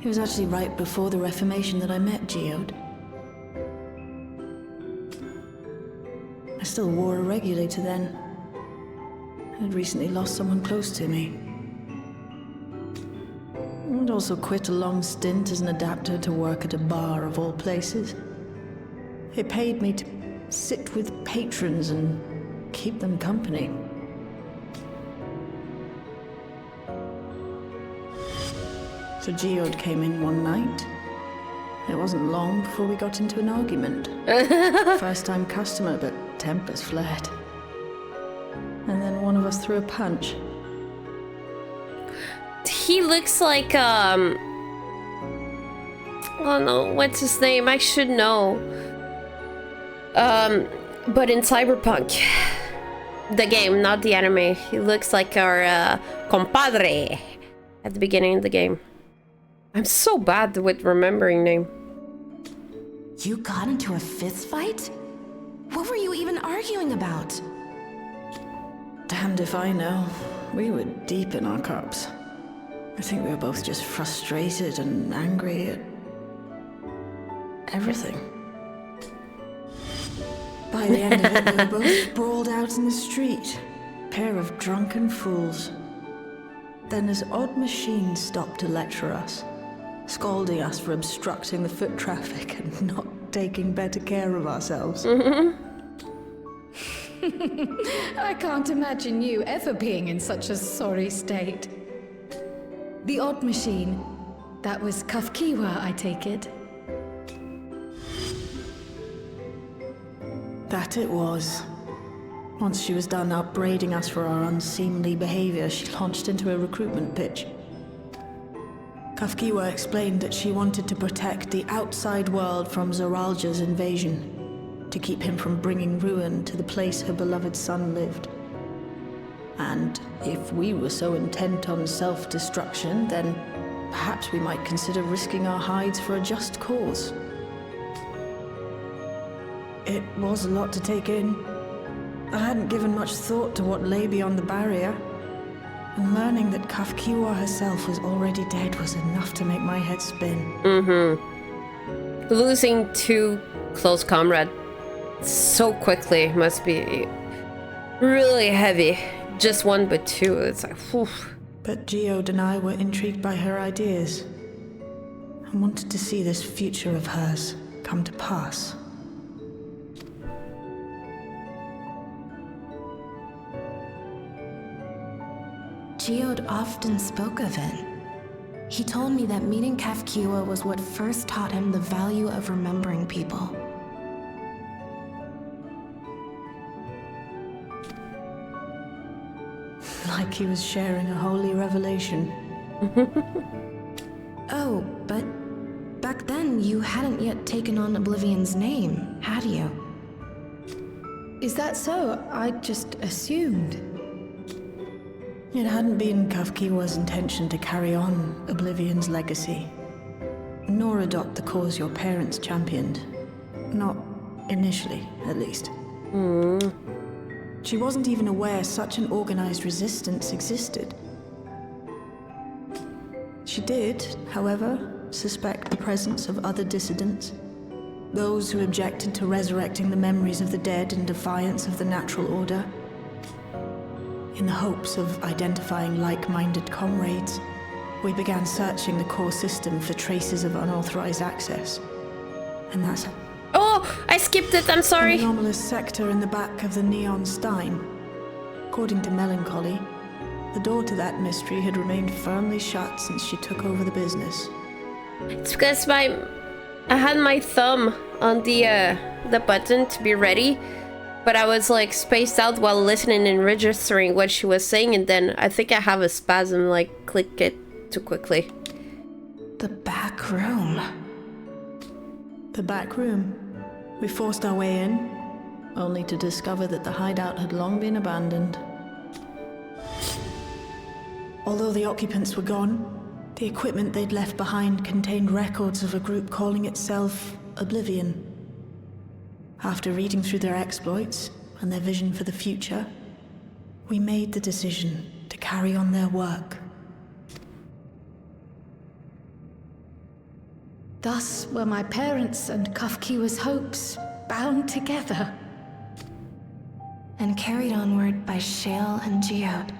It was actually right before the Reformation that I met Geode. I still wore a regulator then. I'd recently lost someone close to me. I'd also quit a long stint as an adapter to work at a bar of all places. It paid me to sit with patrons and keep them company. So Geode came in one night. It wasn't long before we got into an argument. First-time customer, but tempers flared. And then one of us threw a punch. He looks like, oh no, what's his name? I should know. But in Cyberpunk, the game, not the anime, he looks like our compadre at the beginning of the game. I'm so bad with remembering name. You got into a fist fight? What were you even arguing about? Damned if I know. We were deep in our cups. I think we were both just frustrated and angry at everything. By the end of it, we were both sprawled out in the street. Pair of drunken fools. Then this odd machine stopped to lecture us, scolding us for obstructing the foot traffic and not taking better care of ourselves. I can't imagine you ever being in such a sorry state. The odd machine. That was Kafkiwa, I take it. That it was. Once she was done upbraiding us for our unseemly behavior, she launched into a recruitment pitch. Kafkiwa explained that she wanted to protect the outside world from Zoralja's invasion, to keep him from bringing ruin to the place her beloved son lived. And if we were so intent on self-destruction, then perhaps we might consider risking our hides for a just cause. It was a lot to take in. I hadn't given much thought to what lay beyond the barrier, and learning that Kafkiwa herself was already dead was enough to make my head spin. Losing two close comrades so quickly must be really heavy. Just one, but two, it's like, whew. But Geode and I were intrigued by her ideas, and wanted to see this future of hers come to pass. Geode often spoke of it. He told me that meeting Kafkiwa was what first taught him the value of remembering people. Like he was sharing a holy revelation. Oh, but back then you hadn't yet taken on Oblivion's name, had you? Is that so? I just assumed. It hadn't been Kafkiwa's intention to carry on Oblivion's legacy, nor adopt the cause your parents championed. Not initially, at least. She wasn't even aware such an organized resistance existed. She did, however, suspect the presence of other dissidents, those who objected to resurrecting the memories of the dead in defiance of the natural order. In the hopes of identifying like-minded comrades, we began searching the core system for traces of unauthorized access. And that's... Oh, I skipped it, I'm sorry. An anomalous sector in the back of the Neon Stein. According to Melancholy, the door to that mystery had remained firmly shut since she took over the business. It's because I had my thumb on the button to be ready, but I was like spaced out while listening and registering what she was saying, and then I think I have a spasm, like click it too quickly. The back room. The back room. We forced our way in, only to discover that the hideout had long been abandoned. Although the occupants were gone, the equipment they'd left behind contained records of a group calling itself Oblivion. After reading through their exploits and their vision for the future, we made the decision to carry on their work. Thus were my parents' and Kafkiwa's hopes bound together. And carried onward by Shale and Geode.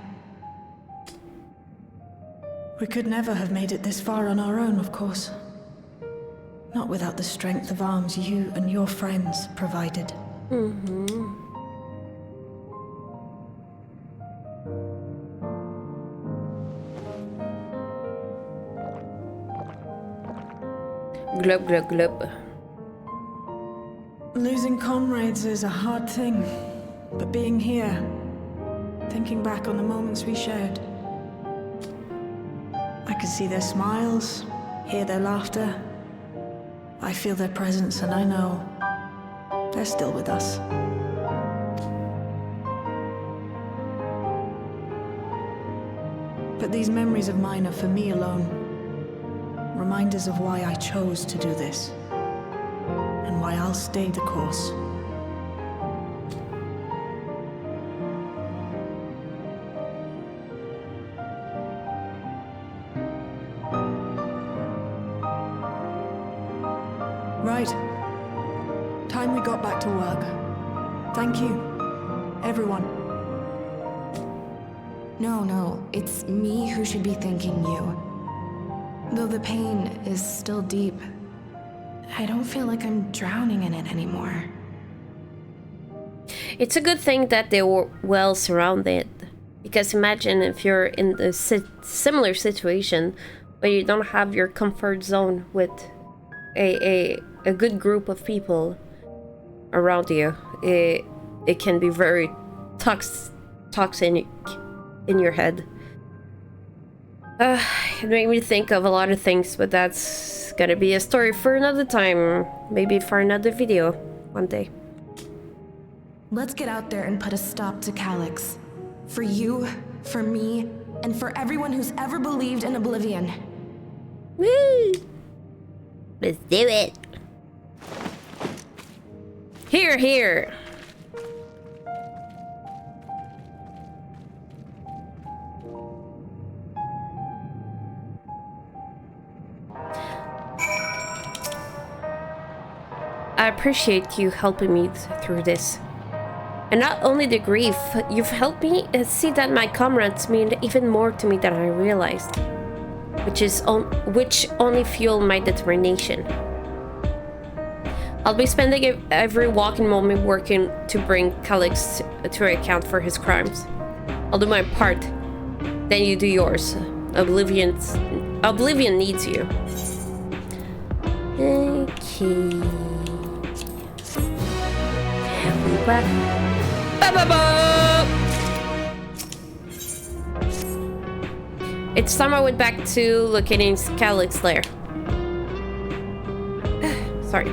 We could never have made it this far on our own, of course. Not without the strength of arms you and your friends provided. Glub, glub, glub. Losing comrades is a hard thing, but being here, thinking back on the moments we shared, I can see their smiles, hear their laughter. I feel their presence, and I know they're still with us. But these memories of mine are for me alone. Reminders of why I chose to do this, and why I'll stay the course. Right. Time we got back to work. Thank you, everyone. No, it's me who should be thanking you. Though the pain is still deep, I don't feel like I'm drowning in it anymore. It's a good thing that they were well surrounded, because imagine if you're in a similar situation where you don't have your comfort zone with a good group of people around you. It can be very toxic in your head. It made me think of a lot of things, but that's gonna be a story for another time. Maybe for another video one day. Let's get out there and put a stop to Calyx. For you, for me, and for everyone who's ever believed in Oblivion. Woo! Let's do it. Here, here. I appreciate you helping me through this. And not only the grief, you've helped me see that my comrades mean even more to me than I realized. Which only fuel my determination. I'll be spending every walking moment working to bring Calyx to account for his crimes. I'll do my part, then you do yours. Oblivion needs you. Okay. It's time I went back to locating Calyx's lair. Sorry.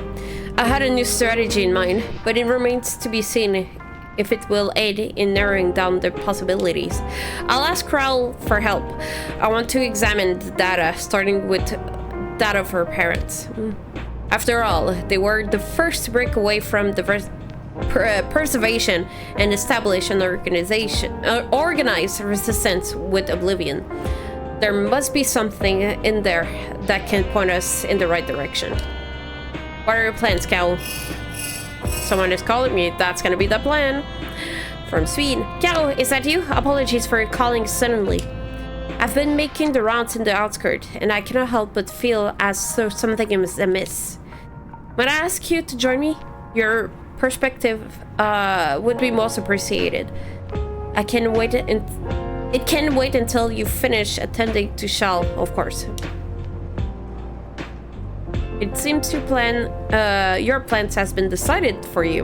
I had a new strategy in mind, but it remains to be seen if it will aid in narrowing down the possibilities. I'll ask Caro for help. I want to examine the data, starting with that of her parents. After all, they were the first to break away from the preservation and establish an organized resistance with Oblivion. There must be something in there that can point us in the right direction. What are your plans, Caro? Someone is calling me. That's gonna be the plan. From Sweden. Caro, is that you? Apologies for calling suddenly. I've been making the rounds in the outskirts, and I cannot help but feel as though something is amiss. Might I ask you to join me? Your perspective would be most appreciated. It can wait until you finish attending to Shell, of course. It seems your plans has been decided for you.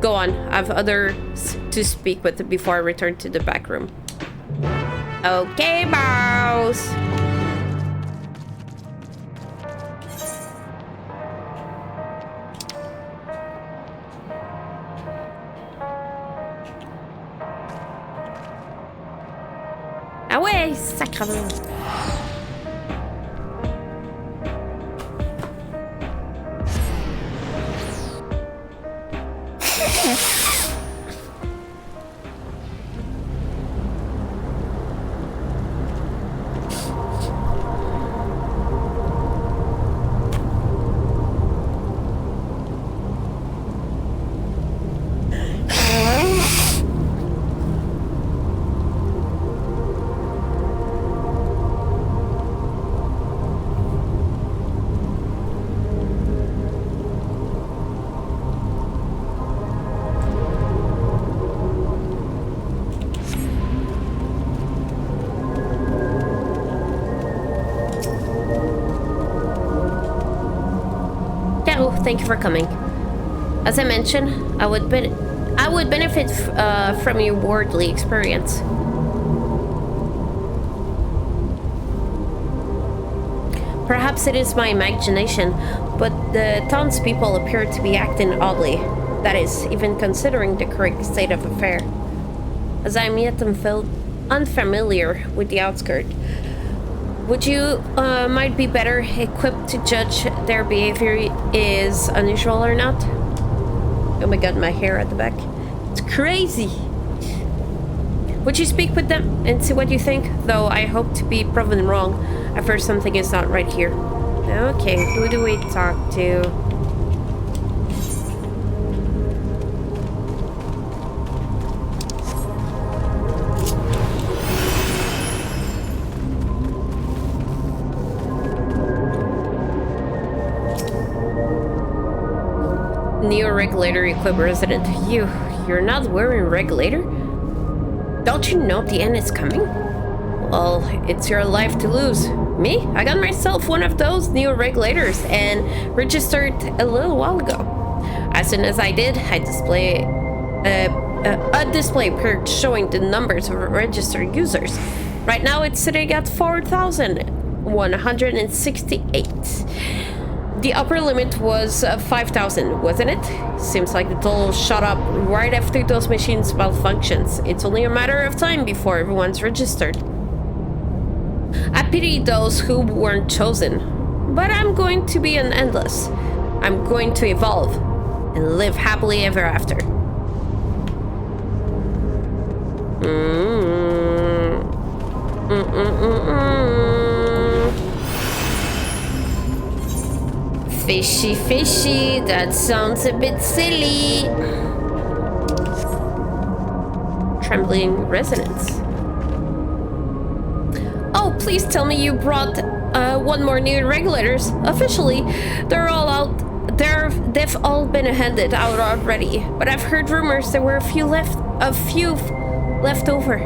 Go on, I have others to speak with before I return to the back room. Okay, boss. Ah ouais, sacrément. Thank you for coming. As I mentioned, I would benefit from your worldly experience. Perhaps it is my imagination, but the townspeople appear to be acting oddly. That is, even considering the correct state of affairs. As I am yet unfamiliar with the outskirts, would you might be better equipped to judge their behavior is unusual or not? Oh my god, my hair at the back. It's crazy. Would you speak with them and see what you think? Though I hope to be proven wrong. I've heard something is not right here. Okay, who do we talk to? Neo-regulator equipped resident. You're not wearing regulator? Don't you know the end is coming? Well, it's your life to lose. Me? I got myself one of those neo-regulators and registered a little while ago. As soon as I did, I display a display appeared showing the numbers of registered users. Right now it's sitting at 4,168. The upper limit was 5,000, wasn't it? Seems like the total shot up right after those machines malfunctions. It's only a matter of time before everyone's registered. I pity those who weren't chosen, but I'm going to be an endless. I'm going to evolve and live happily ever after. Fishy, fishy, that sounds a bit silly. Trembling resonance. Oh, please tell me you brought one more new regulators. Officially, they're all out. They've all been handed out already. But I've heard rumors there were a few left over.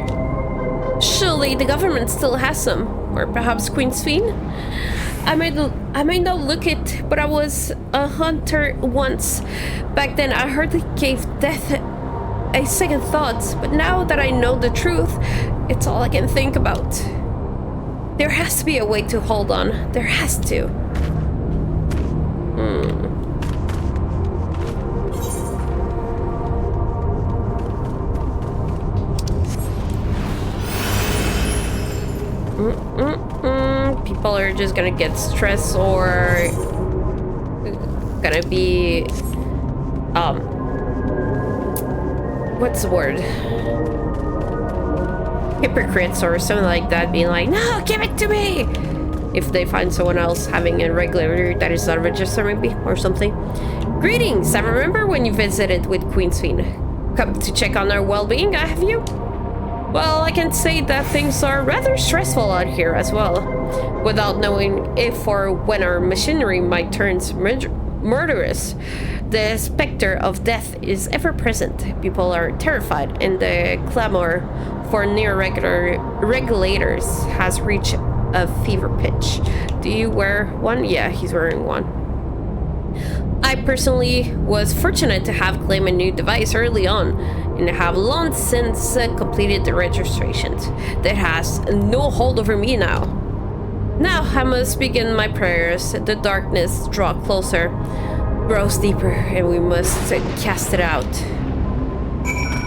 Surely the government still has some, or perhaps Queen Sphene? I may not look it, but I was a hunter once. Back then I hardly gave death a second thought, but now that I know the truth, it's all I can think about. There has to be a way to hold on. There has to. People are just gonna get stressed or gonna be what's the word, hypocrites or something like that, being like, no, give it to me, if they find someone else having a regulator that is not registered, maybe, or something. Greetings, I remember when you visited with Queen Sphene. Come to check on our well-being, have you? Well, I can say that things are rather stressful out here as well. Without knowing if or when our machinery might turn murderous, the specter of death is ever present. People are terrified, and the clamor for near-regular regulators has reached a fever pitch. Do you wear one? Yeah, he's wearing one. I personally was fortunate to have claimed a new device early on, and have long since completed the registrations. That has no hold over me now. Now I must begin my prayers. The darkness draws closer, grows deeper, and we must cast it out.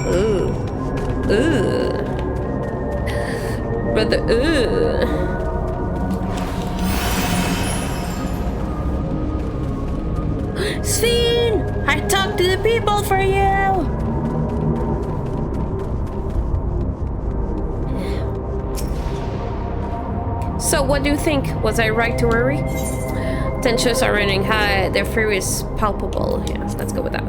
Ooh. Ooh. Brother, ooh. Sphene! I talked to the people for you! So what do you think? Was I right to worry? Tensions are running high, their fear is palpable. Yeah, let's go with that.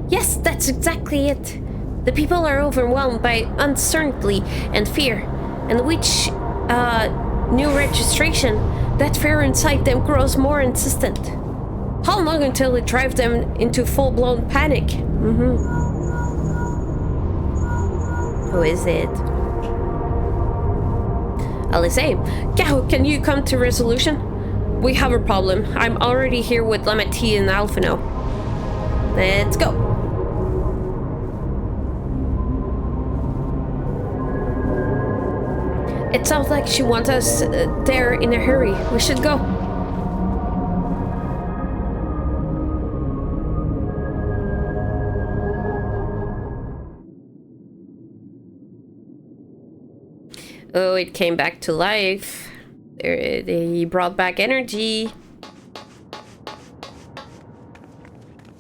Yes, that's exactly it. The people are overwhelmed by uncertainty and fear. And which new registration, that fear inside them grows more insistent. How long until it drives them into full-blown panic? Who is it? Alizé, Caro, can you come to resolution? We have a problem. I'm already here with Lamati and Alphino. Let's go. It sounds like she wants us there in a hurry. We should go. Oh, it came back to life. He brought back energy.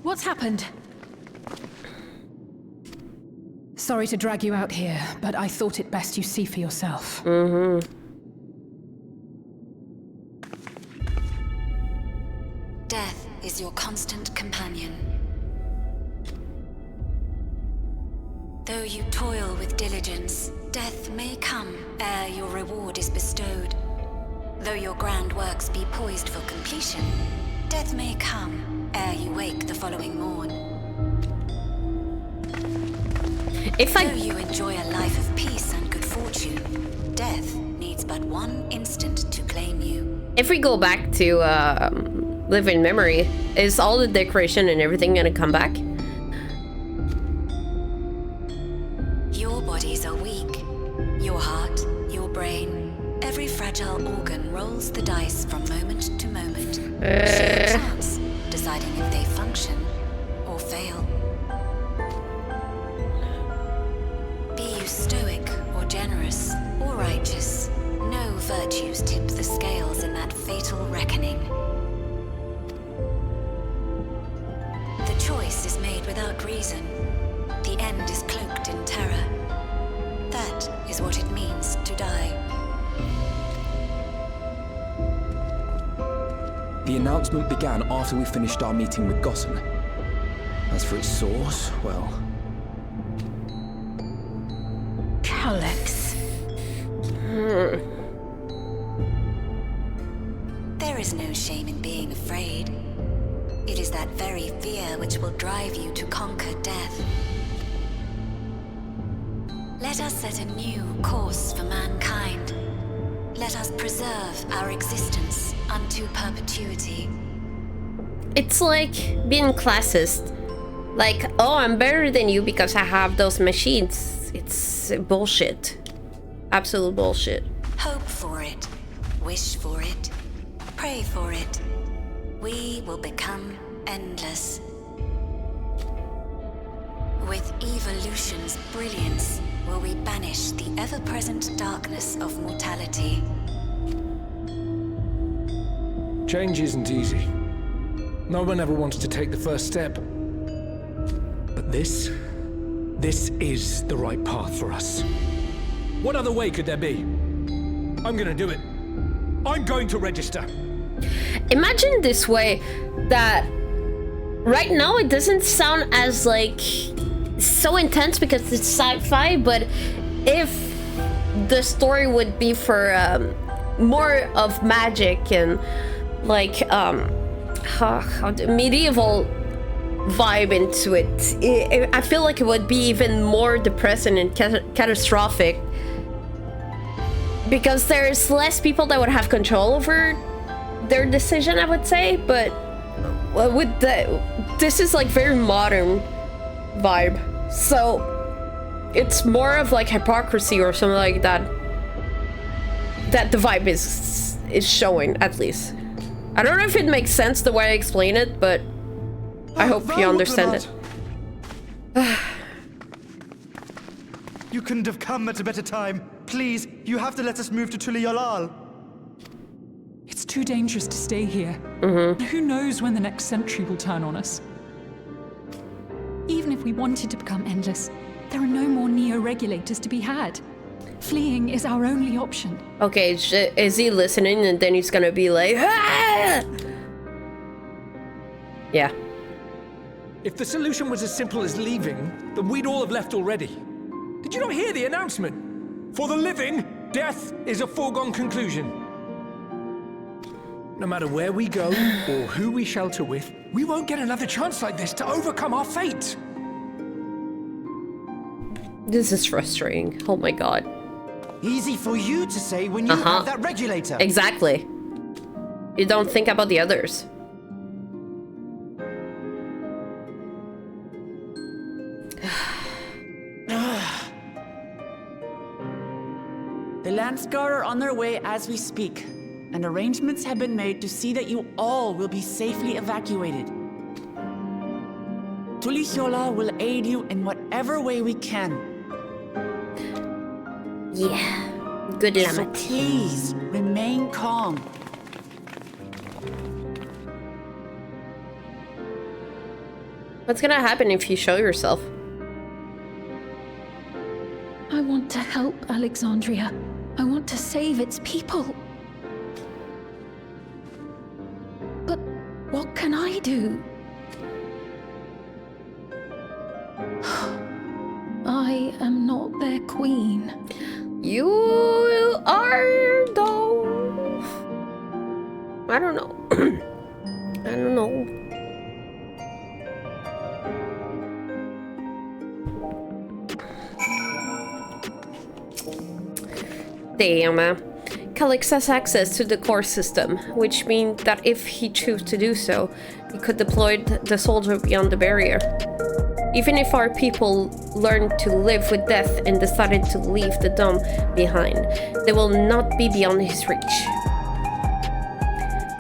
What's happened? Sorry to drag you out here, but I thought it best you see for yourself. Death is your constant companion. Though you toil with diligence, death may come ere your reward is bestowed. Though your grand works be poised for completion, death may come ere you wake the following morn. Though you enjoy a life of peace and good fortune, death needs but one instant to claim you. If we go back to live in memory, is all the decoration and everything gonna come back? Your bodies are weak. Your heart, your brain, every fragile organ rolls the dice from moment to moment. Share a chance, deciding if they function or fail. Be you stoic or generous or righteous, no virtues tip the scales in that fatal reckoning. The choice is made without reason. The end is cloaked in terror. That is what it means to die. The announcement began after we finished our meeting with Gossen. As for its source, well... Alex. There is no shame in being afraid. It is that very fear which will drive you to conquer death. Let us set a new course for mankind. Let us preserve our existence unto perpetuity. It's like being classist. Like, oh, I'm better than you because I have those machines. It's bullshit. Absolute bullshit. Hope for it. Wish for it. Pray for it. We will become endless. With evolution's brilliance, will we banish the ever-present darkness of mortality. Change isn't easy. No one ever wants to take the first step. But this is the right path for us. What other way could there be? I'm gonna do it. I'm going to register. Imagine this way, that right now it doesn't sound as like so intense because it's sci-fi, but if the story would be for more of magic and like medieval vibe into it, I feel like it would be even more depressing and catastrophic, because there's less people that would have control over their decision, I would say. But with this is like very modern vibe, so it's more of like hypocrisy or something like that the vibe is showing, at least. I don't know if it makes sense the way I explain it, but I hope you understand it. You couldn't have come at a better time. Please, you have to let us move to Tuliolal. It's too dangerous to stay here. Who knows when the next century will turn on us? Even if we wanted to become endless, there are no more neo-regulators to be had. Fleeing is our only option. Okay, is he listening? And then he's gonna be like, ah! Yeah. If the solution was as simple as leaving, then we'd all have left already. Did you not hear the announcement? For the living, death is a foregone conclusion. No matter where we go or who we shelter with, we won't get another chance like this to overcome our fate. This is frustrating. Oh my god. Easy for you to say when you have that regulator. Exactly. You don't think about the others. The Landscar are on their way as we speak, and arrangements have been made to see that you all will be safely evacuated. Tulichola will aid you in whatever way we can. Yeah, good luck. So please, remain calm. What's gonna happen if you show yourself? I want to help Alexandria. I want to save its people. But what can I do? I am not their queen. You are, though. I don't know. I don't know. Damn. Calix has access to the core system, which means that if he chose to do so, he could deploy the soldier beyond the barrier. Even if our people learned to live with death and decided to leave the dome behind, they will not be beyond his reach.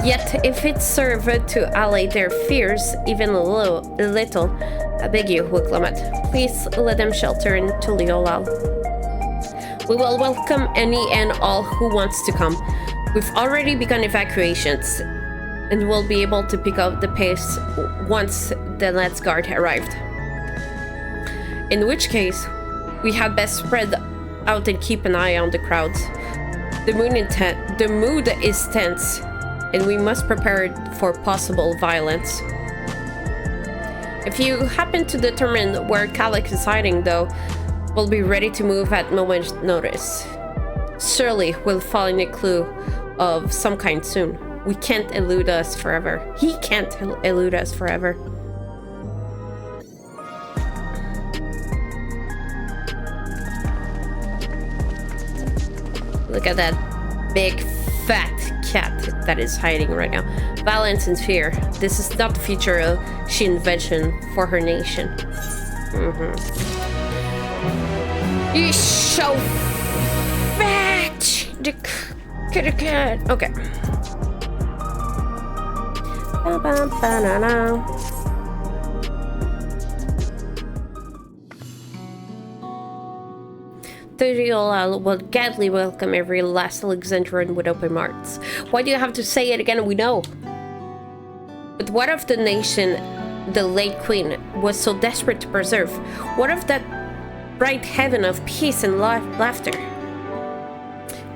Yet, if it served to allay their fears even a little, I beg you, Wiklamat, please let them shelter in Tuliolal. We will welcome any and all who wants to come. We've already begun evacuations, and we'll be able to pick up the pace once the Let's Guard arrived. In which case, we had best spread out and keep an eye on the crowds. The mood is tense, and we must prepare for possible violence. If you happen to determine where Calix is hiding, though, we'll be ready to move at moment's notice. Surely we'll find a clue of some kind soon. We can't elude us forever. He can't elude us forever. Look at that big fat cat that is hiding right now. Violence and fear. This is not the future she envisioned for her nation. You so fat. The cat. Okay. Theatrical will gladly welcome every last Alexandrian with open arms. Why do you have to say it again? We know. But what of the nation the late queen was so desperate to preserve? What of that bright heaven of peace and laughter?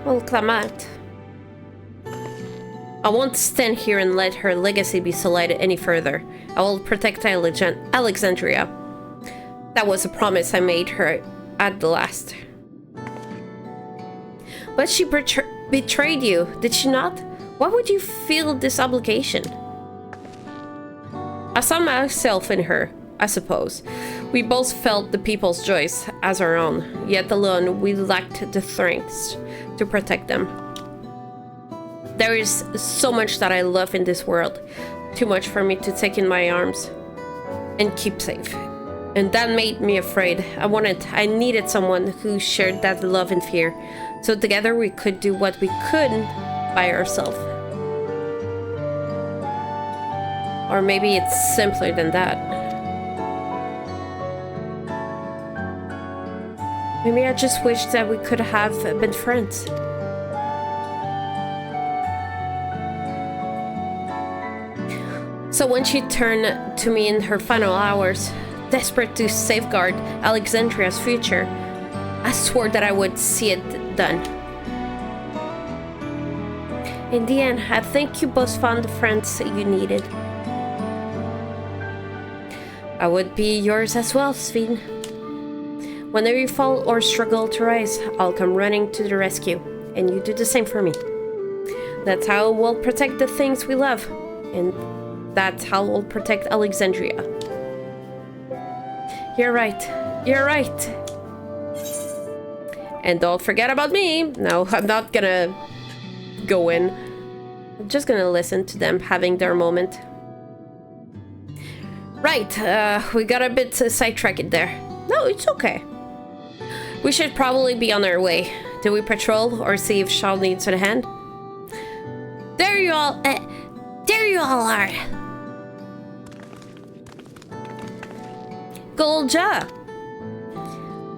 Well, Clamat, I won't stand here and let her legacy be sullied any further. I will protect Alexandria. That was a promise I made her at the last. But she betrayed you, did she not? Why would you feel this obligation? I saw myself in her, I suppose. We both felt the people's joys as our own, yet alone we lacked the strength to protect them. There is so much that I love in this world, too much for me to take in my arms and keep safe. And that made me afraid. I needed someone who shared that love and fear, so together we could do what we couldn't by ourselves. Or maybe it's simpler than that. Maybe I just wish that we could have been friends. So when she turned to me in her final hours, desperate to safeguard Alexandria's future, I swore that I would see it done. In the end, I think you both found the friends you needed. I would be yours as well, Sven. Whenever you fall or struggle to rise, I'll come running to the rescue, and you do the same for me. That's how we'll protect the things we love, and that's how we'll protect Alexandria. You're right. You're right. And don't forget about me. No, I'm not gonna go in. I'm just gonna listen to them having their moment. Right, we got a bit sidetracked there. No, it's okay. We should probably be on our way. Do we patrol or see if Shaw needs a hand? There you all are. Golja!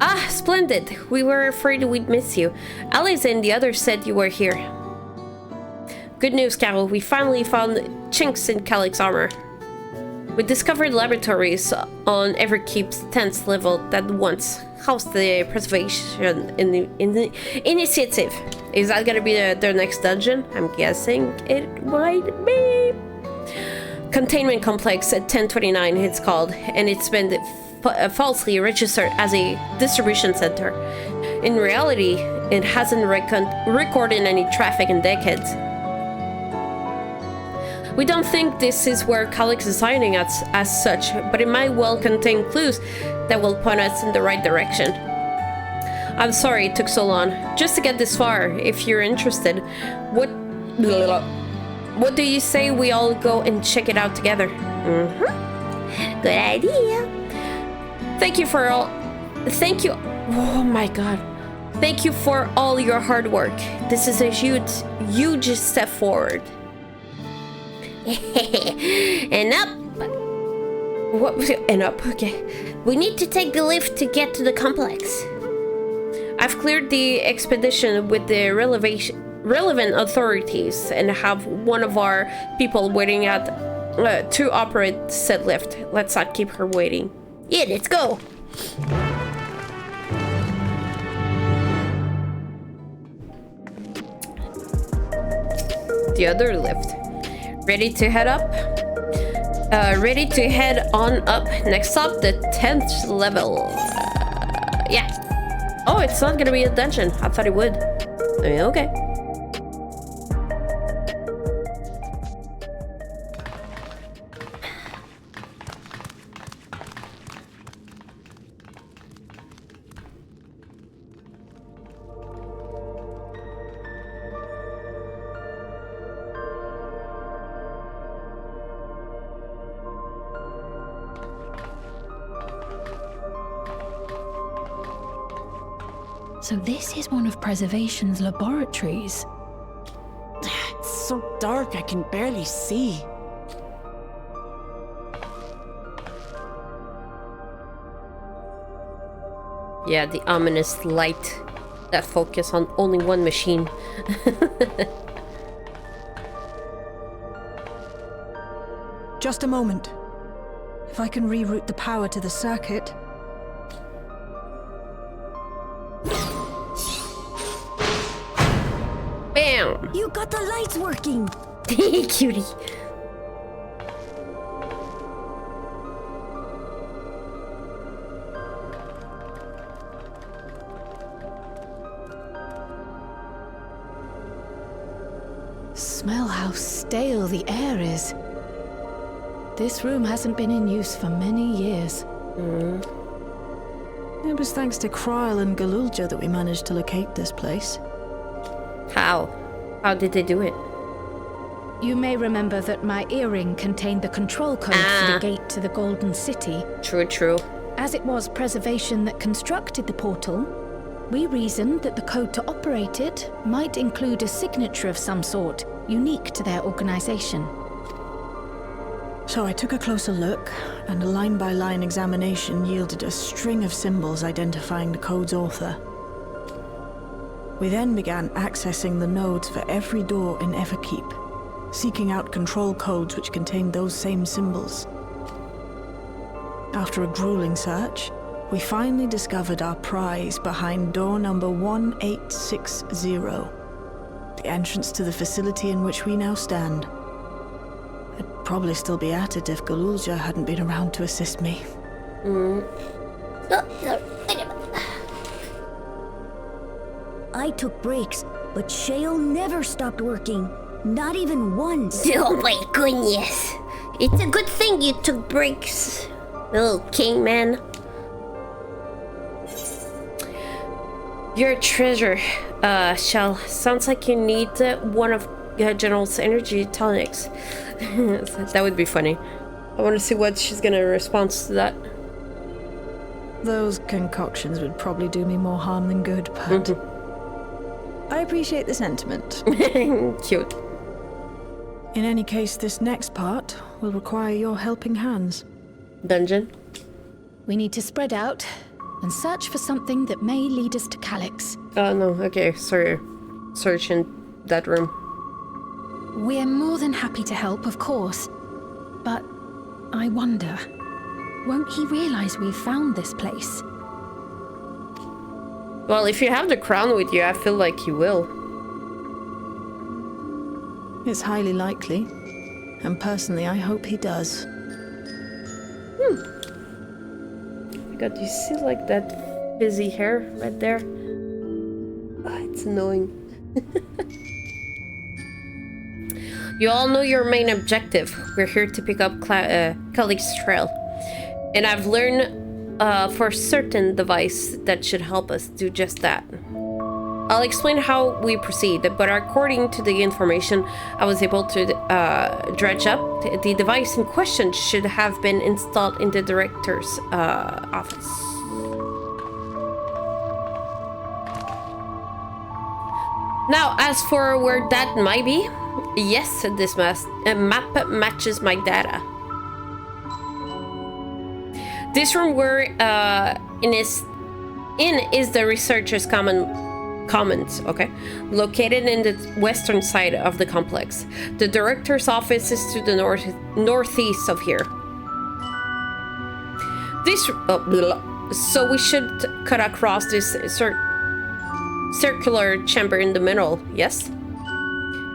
Ah, splendid. We were afraid we'd miss you. Alice and the others said you were here. Good news, Caro. We finally found chinks in Calic's armor. We discovered laboratories on every keep's 10th level that once housed the preservation initiative. Is that gonna be their next dungeon? I'm guessing it might be. Containment Complex at 1029 it's called, and it's been falsely registered as a distribution center. In reality, it hasn't recorded any traffic in decades. We don't think this is where Calix is hiding as such, but it might well contain clues that will point us in the right direction. I'm sorry it took so long. Just to get this far, if you're interested, what do you say we all go and check it out together? Good idea. Thank you. Oh my god. Thank you for all your hard work. This is a huge step forward. And up. What was it? And up, okay. We need to take the lift to get to the complex. I've cleared the expedition with the relevant authorities and have one of our people waiting at to operate said lift. Let's not keep her waiting. Yeah, let's go. The other lift. Ready to head up? Ready to head on up. Next stop, the 10th level. Yeah. Oh, it's not gonna be a dungeon. I thought it would. I mean, okay. So this is one of Preservation's laboratories. It's so dark I can barely see. Yeah, the ominous light that focus on only one machine. Just a moment. If I can reroute the power to the circuit. Bam! You got the lights working! Cutie. Smell how stale the air is. This room hasn't been in use for many years. It was thanks to Caro and Galulja that we managed to locate this place. How? How did they do it? You may remember that my earring contained the control code for the gate to the Golden City. True, true. As it was Preservation that constructed the portal, we reasoned that the code to operate it might include a signature of some sort, unique to their organization. So I took a closer look, and a line-by-line examination yielded a string of symbols identifying the code's author. We then began accessing the nodes for every door in Everkeep, seeking out control codes which contained those same symbols. After a grueling search, we finally discovered our prize behind door number 1860, the entrance to the facility in which we now stand. I'd probably still be at it if Galulja hadn't been around to assist me. I took breaks, but Shale never stopped working. Not even once. Oh my goodness. It's a good thing you took breaks, little king man. You're a treasure, Shell. Sounds like you need one of General's energy tonics. That would be funny. I want to see what she's gonna respond to that. Those concoctions would probably do me more harm than good, but I appreciate the sentiment. Cute. In any case, this next part will require your helping hands. Dungeon? We need to spread out and search for something that may lead us to Calyx. Oh no, okay, sorry. Search in that room. We're more than happy to help, of course. But I wonder, won't he realize we've found this place? Well, if you have the crown with you, I feel like he will. It's highly likely. And personally, I hope he does. God, you see like that frizzy hair right there? Oh, it's annoying. You all know your main objective. We're here to pick up Calyx Trail. And I've learned for certain device that should help us do just that. I'll explain how we proceed, but according to the information I was able to dredge up, the device in question should have been installed in the director's office. Now, as for where that might be, yes, this map matches my data. This room we're in is the researcher's commons, okay, located in the western side of the complex. The director's office is to the northeast of here. So we should cut across this circular chamber in the middle, yes?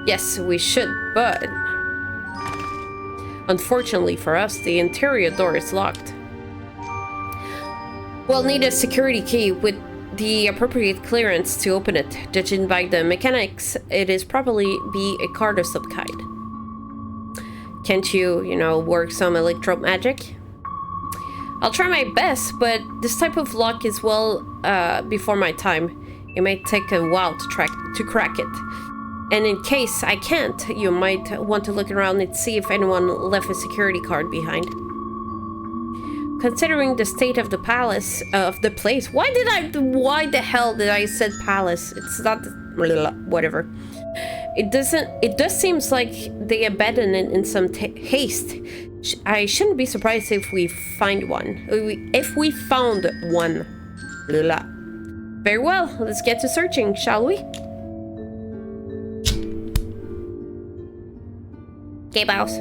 Yes, we should, but unfortunately for us, the interior door is locked. We'll need a security key with the appropriate clearance to open it. Judging by the mechanics, it is probably be a card of some kind. Can't you, work some electro magic? I'll try my best, but this type of lock is well before my time. It may take a while to crack it. And in case I can't, you might want to look around and see if anyone left a security card behind. Considering the state of the palace, of the place. Why the hell did I said palace? It's not, whatever. It does seems like they abandoned it in some haste. I shouldn't be surprised if we find one. If we found one. Very well, let's get to searching, shall we? Okay, boss.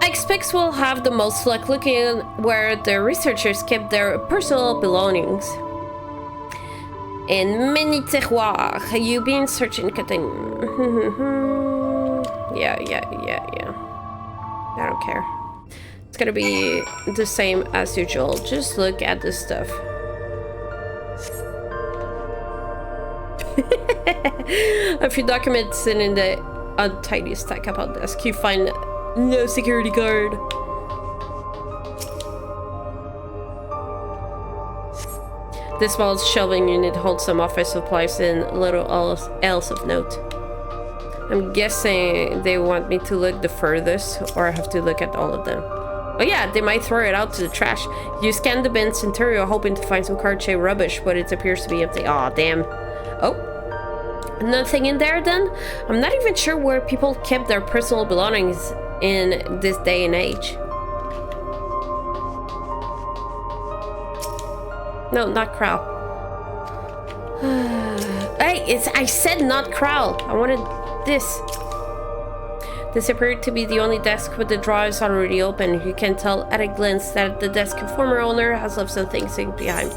I expect we'll have the most luck looking where the researchers kept their personal belongings. In many terroirs, you've been searching, yeah. I don't care. It's gonna be the same as usual. Just look at this stuff. A few documents sitting in the untidy stack up on desk. You find no security guard. This small shelving unit holds some office supplies and little else of note. I'm guessing they want me to look the furthest, or I have to look at all of them. Oh yeah, they might throw it out to the trash. You scan the bin's interior hoping to find some card-shaped rubbish, but it appears to be empty. Aw, damn. Oh. Nothing in there then? I'm not even sure where people kept their personal belongings in this day and age. No, not Crow. Hey, I said not Crow. I wanted this. This appeared to be the only desk with the drawers already open. You can tell at a glance that the desk former owner has left some things behind.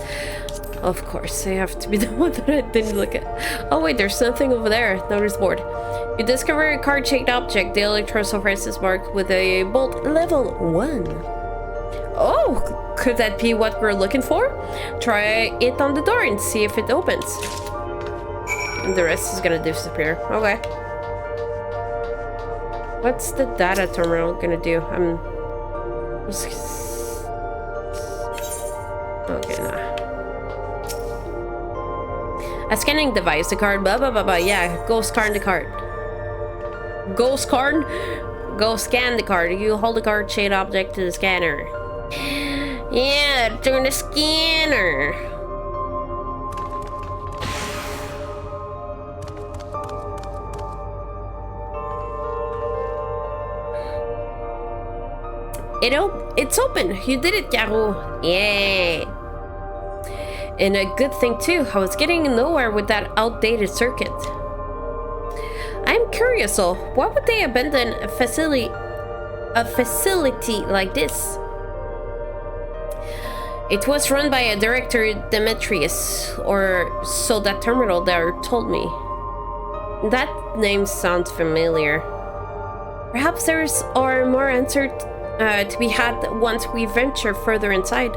Of course, I have to be the one that I didn't look at. Oh wait, there's something over there. Notice board. You discover a card-shaped object. The electrosurface is marked with a bolt level 1. Oh, could that be what we're looking for? Try it on the door and see if it opens. And the rest is gonna disappear. Okay. What's the data terminal gonna do? Okay, nah. A scanning device, the card, blah, blah, blah, blah. Yeah, go scan the card. Go scan? Go scan the card. You hold the card-shaped object to the scanner. Yeah, turn the scanner. It's open. You did it, Caro. Yeah. And a good thing too. I was getting nowhere with that outdated circuit. I'm curious though. Why would they abandon a facility like this? It was run by a director, Demetrius, or so that terminal there told me. That name sounds familiar. Perhaps there's more answer to be had once we venture further inside.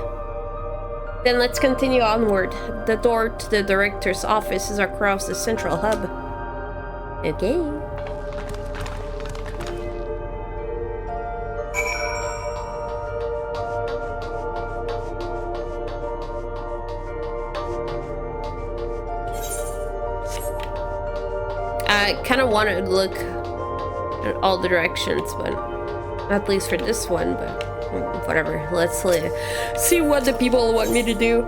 Then let's continue onward. The door to the director's office is across the central hub. Okay. I kind of want to look in all the directions, but at least for this one, but whatever. Let's see what the people want me to do.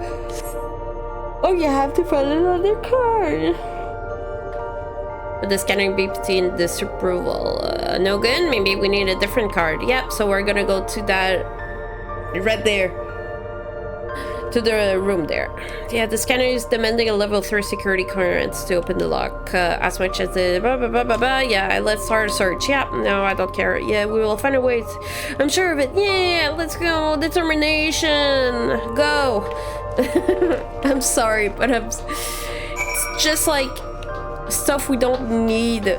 Oh, you have to find another card. But the scanner beeps in disapproval. No good? Maybe we need a different card. Yep, so we're gonna go to that right there. To the room there. Yeah, the scanner is demanding a level 3 security clearance to open the lock. As much as the blah, blah, blah, blah, blah. Yeah, let's start a search. Yeah, no, I don't care. Yeah, we will find a way. I'm sure of it. Yeah, let's go. Determination. Go. I'm sorry, but it's just like stuff we don't need.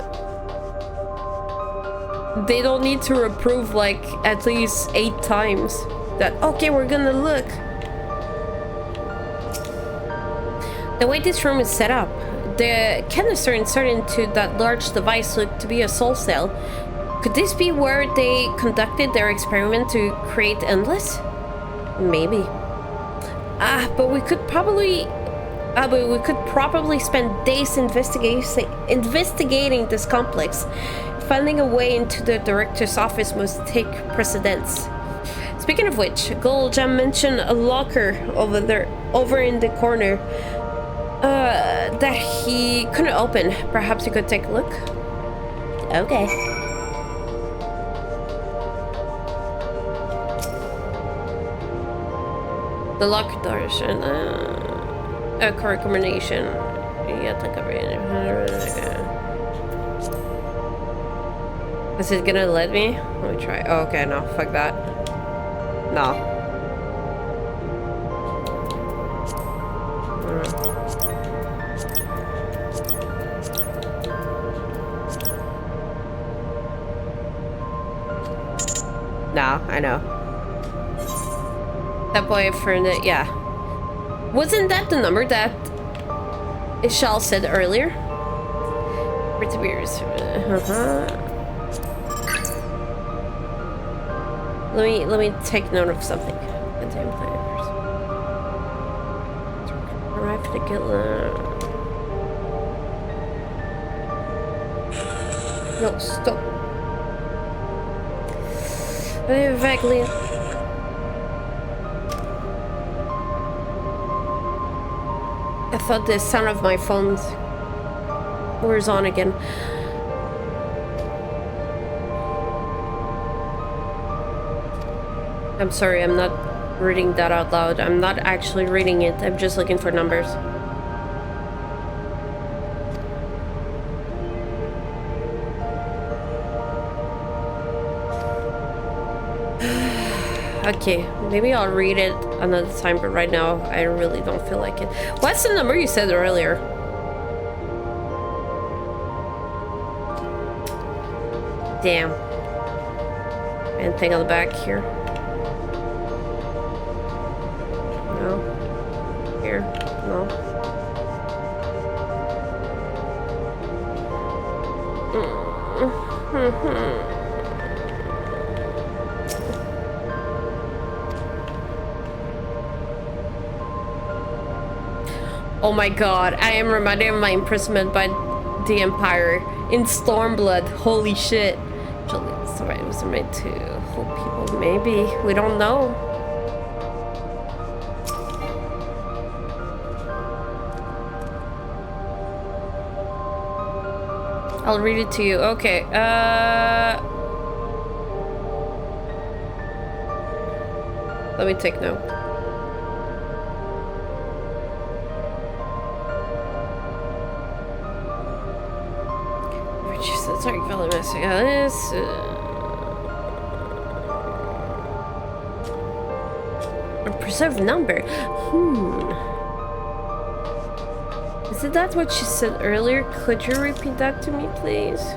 They don't need to reprove like at least 8 times that, okay, we're gonna look. The way this room is set up, the canister inserted into that large device looked to be a soul cell. Could this be where they conducted their experiment to create Endless? Maybe. But we could probably spend days investigating this complex. Finding a way into the director's office must take precedence. Speaking of which, Gold Gem mentioned a locker over there, over in the corner, that he couldn't open. Perhaps you could take a look. Okay. The locker doors and a correct combination. Yeah, take a break. Is it gonna let me? Let me try. Oh, okay, no, fuck that. No. No, I know. That boyfriend, yeah. Wasn't that the number that Ishal said earlier? Pretty weird. Let me take note of something. Arrive to kill. No, stop. Vaguely. I thought the sound of my phone was on again. I'm sorry, I'm not reading that out loud. I'm not actually reading it. I'm just looking for numbers. Okay, maybe I'll read it another time, but right now I really don't feel like it. What's the number you said earlier? Damn. Anything on the back here? No. Here? No. Oh my god, I am reminded of my imprisonment by the Empire in Stormblood. Holy shit. Actually, it's alright, it was made to hold people. Maybe. We don't know. I'll read it to you. Okay, let me take note. Sorry, fellow messing this. A preserved number. Is it that what she said earlier? Could you repeat that to me, please?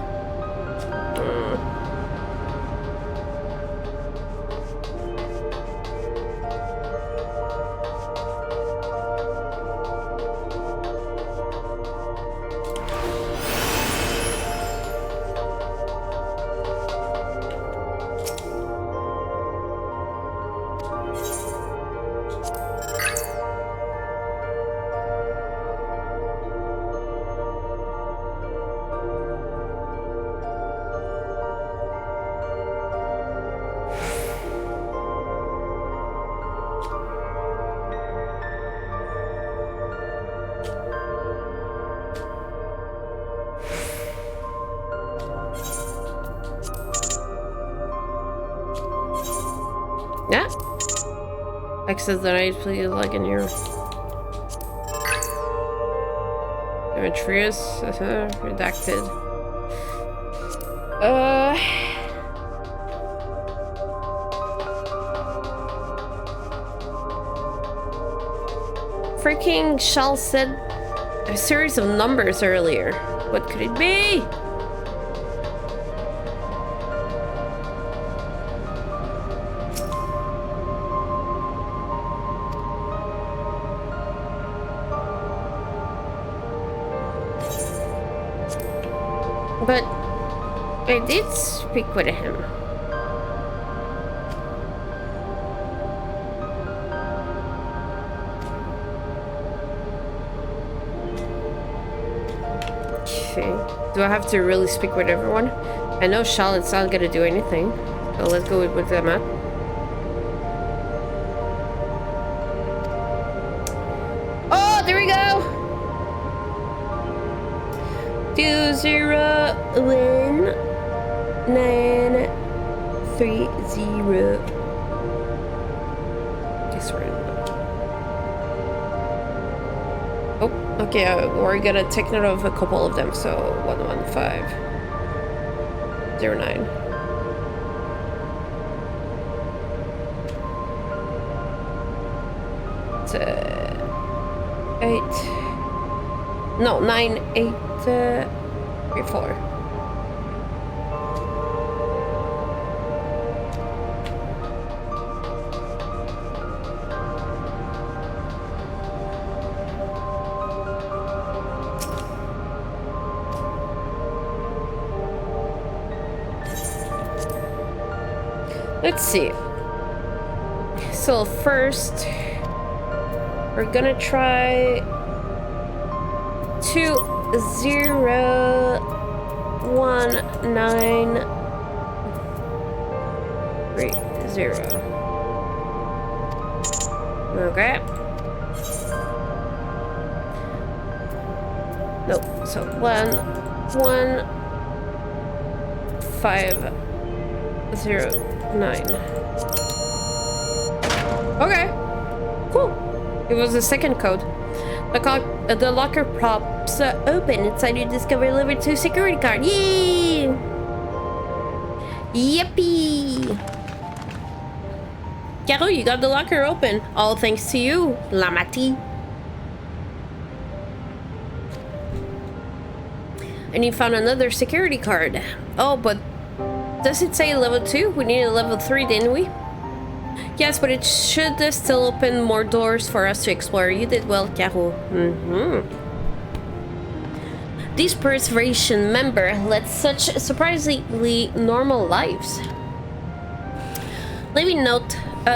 Yeah. Access the night, please, like in your Demetrius, redacted. Freaking Shal said a series of numbers earlier. What could it be? But I did speak with him. Okay. Do I have to really speak with everyone? I know Charlotte's not gonna do anything. So let's go with them at. 201-930. Guess we're in. Oh, okay. We're gonna take note of a couple of them. So 11509. It's 9834. Let's see. So first, we're gonna try 201-930. Okay. Nope. So 11509. Okay. Cool. It was the second code. The locker props open. Inside you discover level 2 security card. Yay! Yippee! Caro, you got the locker open. All thanks to you, Lamati. And you found another security card. Oh, but does it say level 2? We needed level 3, didn't we? Yes, but it should still open more doors for us to explore. You did well, Caro. These preservation members led such surprisingly normal lives. Leaving a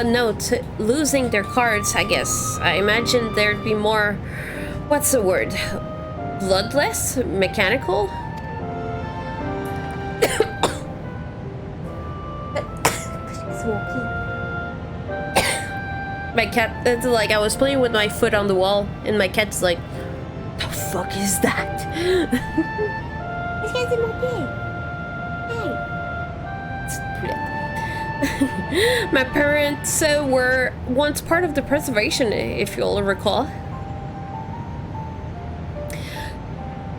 note, losing their cards, I guess. I imagine there'd be more, what's the word? Bloodless? Mechanical? My cat, it's like I was playing with my foot on the wall, and my cat's like, the fuck is that? This guy's in my bed. Hey. My parents were once part of the preservation, if you'll recall.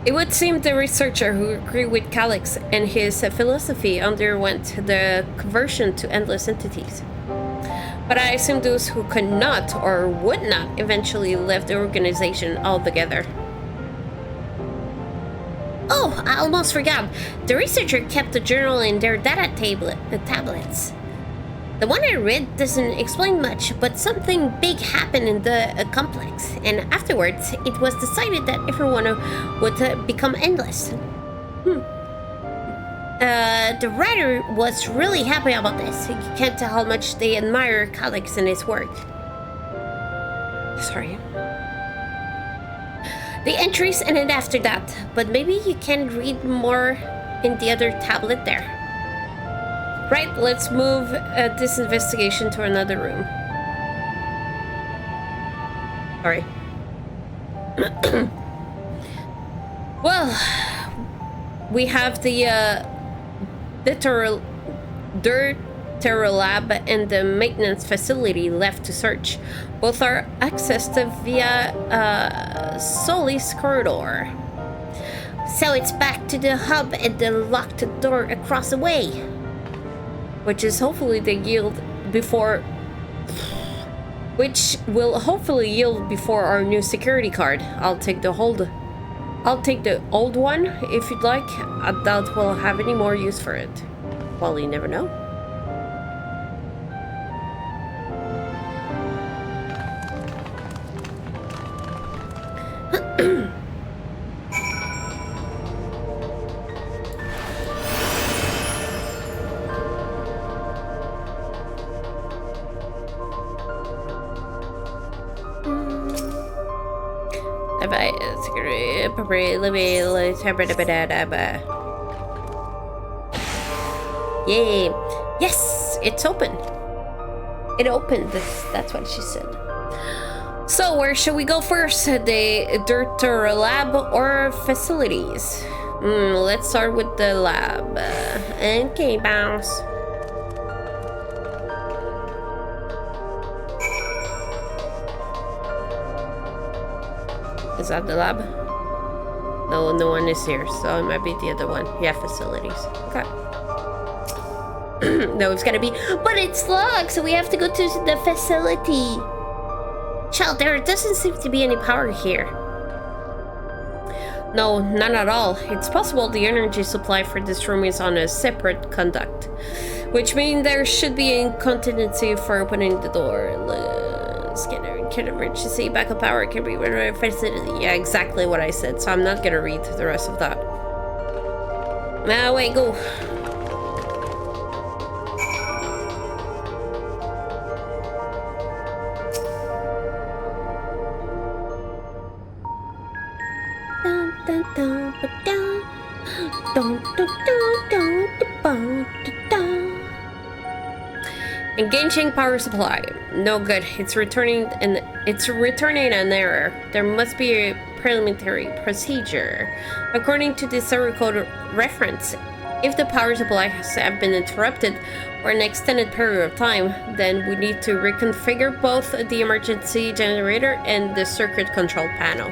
It would seem the researcher who agreed with Calyx and his philosophy underwent the conversion to endless entities. But I assume those who could not or would not eventually left the organization altogether. Oh, I almost forgot. The researcher kept a journal in their data tablets. The one I read doesn't explain much, but something big happened in the complex, and afterwards it was decided that everyone would become endless. The writer was really happy about this. You can't tell how much they admire Calyx and his work. Sorry. The entries ended after that, but maybe you can read more in the other tablet there. Right, let's move this investigation to another room. Sorry. Well, we have the Theatrical and the maintenance facility left to search. Both are accessed via Solis corridor. So it's back to the hub and the locked door across the way. Which is hopefully the yield before... Which will hopefully yield before our new security card. I'll take the old one, if you'd like. I doubt we'll have any more use for it. Well, you never know. Yay! Yes! It's open! It opened, that's what she said. So, where should we go first? The Theatrical lab or facilities? Let's start with the lab. Okay, bounce. Is that the lab? No, no one is here, so it might be the other one. Yeah, facilities. Okay. No, it's gotta be. But it's locked, so we have to go to the facility. Child, there doesn't seem to be any power here. No, none at all. It's possible the energy supply for this room is on a separate conduct, which means there should be incontinency for opening the door. Scanner, can emergency backup power can be rendered facility. Yeah, exactly what I said, so I'm not gonna read the rest of that. Now, wait, go. Engaging power supply. No good. It's returning an error. There must be a preliminary procedure. According to the Theatrical reference, if the power supply has been interrupted for an extended period of time, then we need to reconfigure both the emergency generator and the circuit control panel.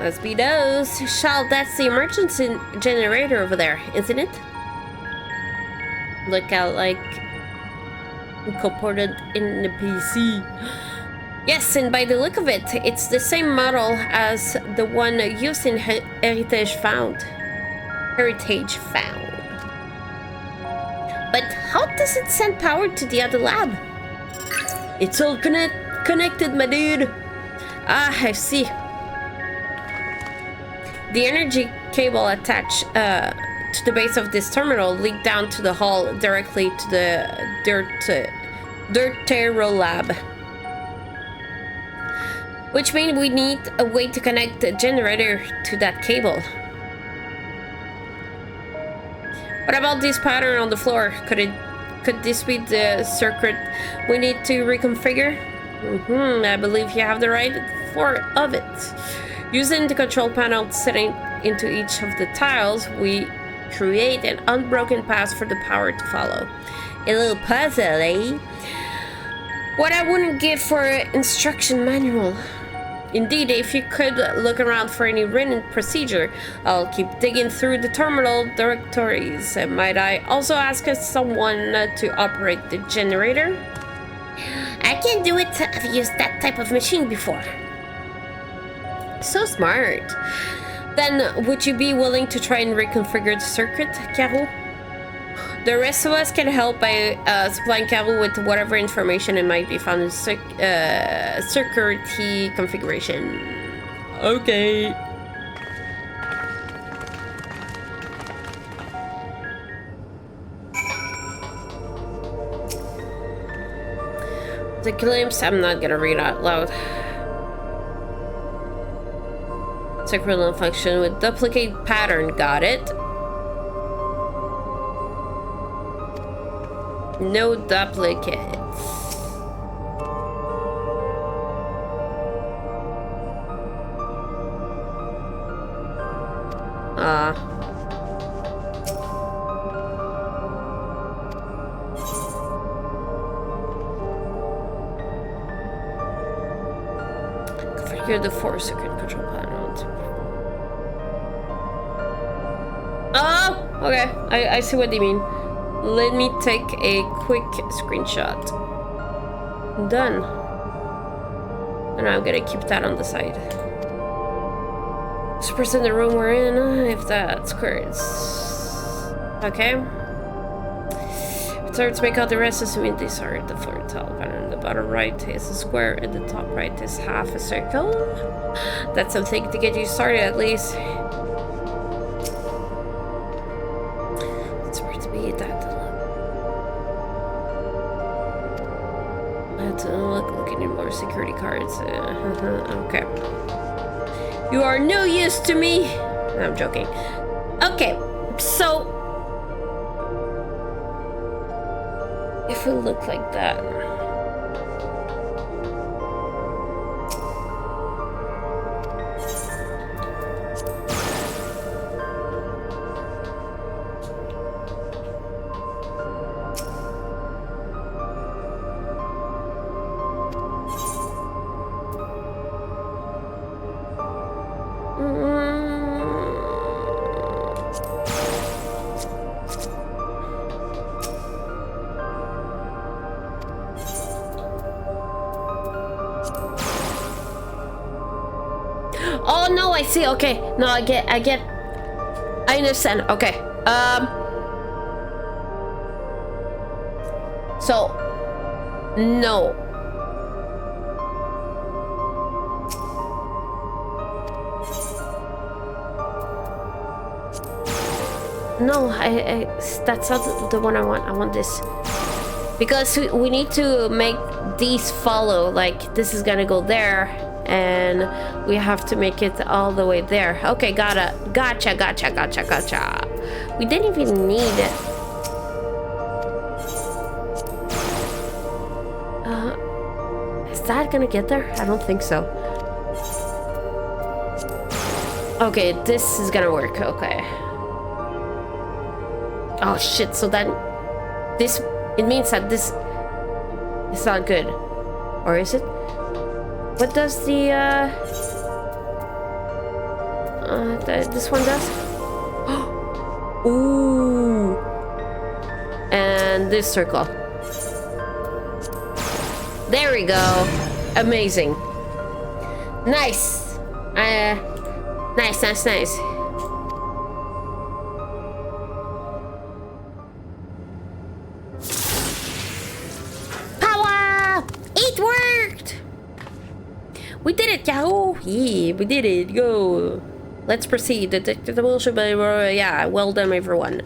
Let's be those. Shall, that's the emergency generator over there, isn't it? Look out like incorporated in the PC. Yes, and by the look of it, it's the same model as the one used in Heritage Found. But how does it send power to the other lab? It's all connected, my dude. Ah, I see. The energy cable attached to the base of this terminal leaked down to the hall directly to the Theatrical lab. Which means we need a way to connect the generator to that cable. What about this pattern on the floor? Could this be the circuit we need to reconfigure? I believe you have the right for of it. Using the control panel setting into each of the tiles, we create an unbroken path for the power to follow. A little puzzle, eh? What I wouldn't give for an instruction manual. Indeed, if you could look around for any written procedure, I'll keep digging through the terminal directories. Might I also ask someone to operate the generator? I can do it. I've used that type of machine before. So smart. Then, would you be willing to try and reconfigure the circuit, Caro? The rest of us can help by supplying Caro with whatever information it might be found in security configuration. Okay. The glimpse, I'm not gonna read out loud. Secretary function with duplicate pattern, got it. No duplicates. Configure the 4 circuit control panel. Oh, okay. I see what they mean. Let me take a quick screenshot. Done. And I'm gonna keep that on the side. This person in the room we're in, if that's correct. Okay. Start to make out the rest, assuming these are the floor tile pattern. The bottom right is a square and the top right is half a circle. That's something to get you started at least. Looking at more security cards. Okay. You are no use to me. No, I'm joking. Okay, so if we look like that. Oh no, I see. Okay, no, I understand. Okay. So no. No, that's not the one I want. I want this. Because we need to make these follow. Like, this is gonna go there, and we have to make it all the way there. Okay, gotcha. We didn't even need it. Is that gonna get there? I don't think so. Okay, this is gonna work. Okay. Oh shit, so that this, it means that this is not good. Or is it? What does this one does? Ooh. And this circle. There we go. Amazing. Nice. Nice. We did it, Yahoo! Yeah, we did it. Go. Let's proceed. Yeah, well done, everyone.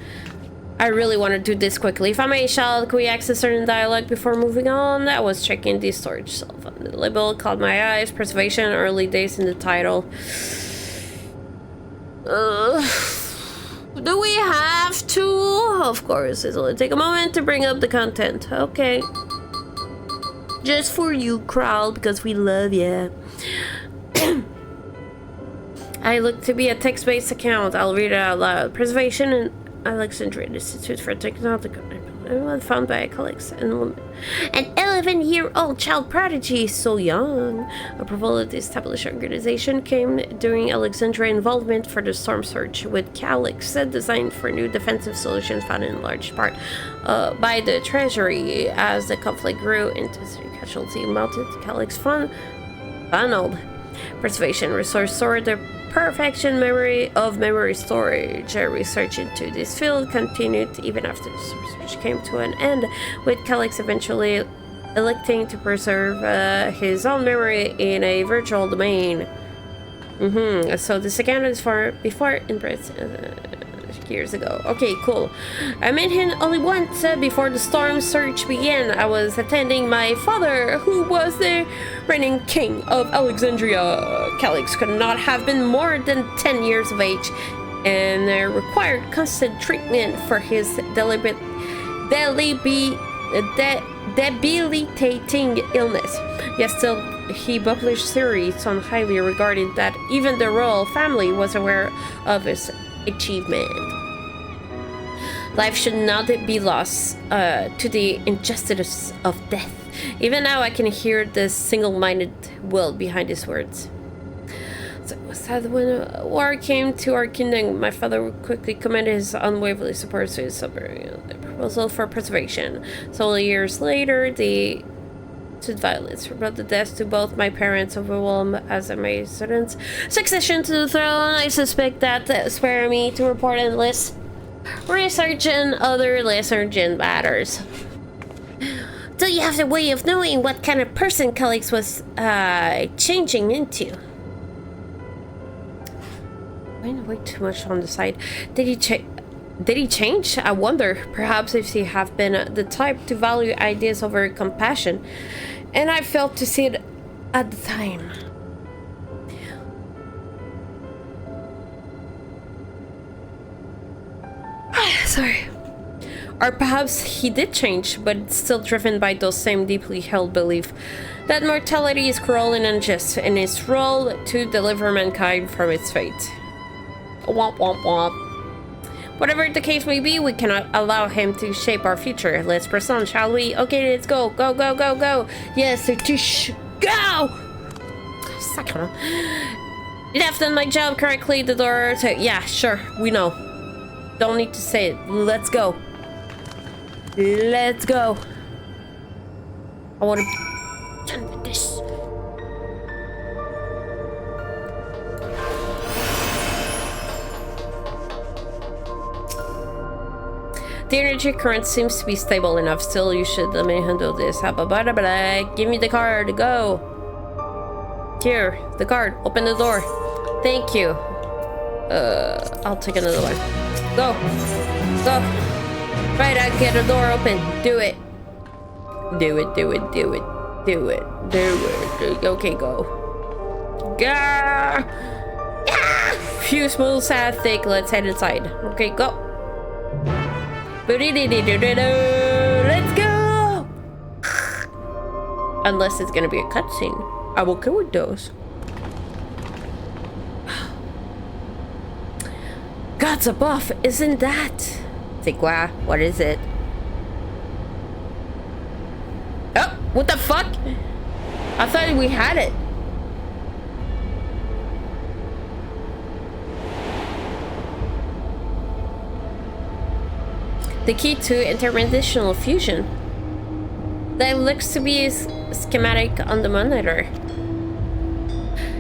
I really want to do this quickly. If I may, shall we access certain dialogue before moving on? I was checking the storage cell phone. The label caught my eyes. Preservation, early days in the title. Do we have to? Of course, it'll take a moment to bring up the content. Okay. Just for you, Crawl, because we love you. I look to be a text-based account. I'll read it out loud. Preservation in Alexandria Institute for Technology. Found by colleagues and woman. An 11-year-old child prodigy, so young. Approval of the established organization came during Alexandria involvement for the storm surge with Calyx, designed for new defensive solutions found in large part by the Treasury. As the conflict grew, intensity casualty mounted. Calyx funneled preservation resource stored the perfection memory of memory storage. Research into this field continued even after the research came to an end, with Calyx eventually electing to preserve his own memory in a virtual domain. So this account is for before in years ago. Okay, cool. I met him only once before the storm surge began. I was attending my father, who was the reigning king of Alexandria. Calyx could not have been more than 10 years of age and required constant treatment for his debilitating illness. Yet still, he published theories on highly regarded that even the royal family was aware of his achievement. Life should not be lost to the injustice of death. Even now, I can hear the single-minded will behind his words. So was that when war came to our kingdom, my father quickly commended his unwavering support to his proposal for preservation. So years later, the violence brought the death to both my parents, overwhelmed as I made students. Succession to the throne, I suspect that spare me to report endless research and other less urgent matters. Do you have a way of knowing what kind of person Calyx was changing into? Way too much on the side. Did he change? I wonder. Perhaps if he have been the type to value ideas over compassion, and I failed to see it at the time. Sorry. Or perhaps he did change, but it's still driven by those same deeply held beliefs that mortality is cruel and unjust, and its role to deliver mankind from its fate. Womp womp womp. Whatever the case may be, we cannot allow him to shape our future. Let's press on, shall we? Okay, let's go. Go, go, go, go. Yes, go! Did I have done my job correctly? The door to... Yeah, sure. We know. Don't need to say it. Let's go. Let's go. I want to... Done with this. The energy current seems to be stable enough. Still, you should let me handle this. Give me the card. Go. Here, the card. Open the door. Thank you. I'll take another one. Go. Go. Right, I get the door open. Do it. Do it, do it, do it. Do it. Do it. Okay, go. Gah! Ah! Few smooth, sad, thick. Let's head inside. Okay, go. Let's go! Unless it's gonna be a cutscene. I will go with those. God's above, isn't that? Sigua, what is it? Oh, what the fuck? I thought we had it. The key to interdimensional fusion. That looks to be a schematic on the monitor.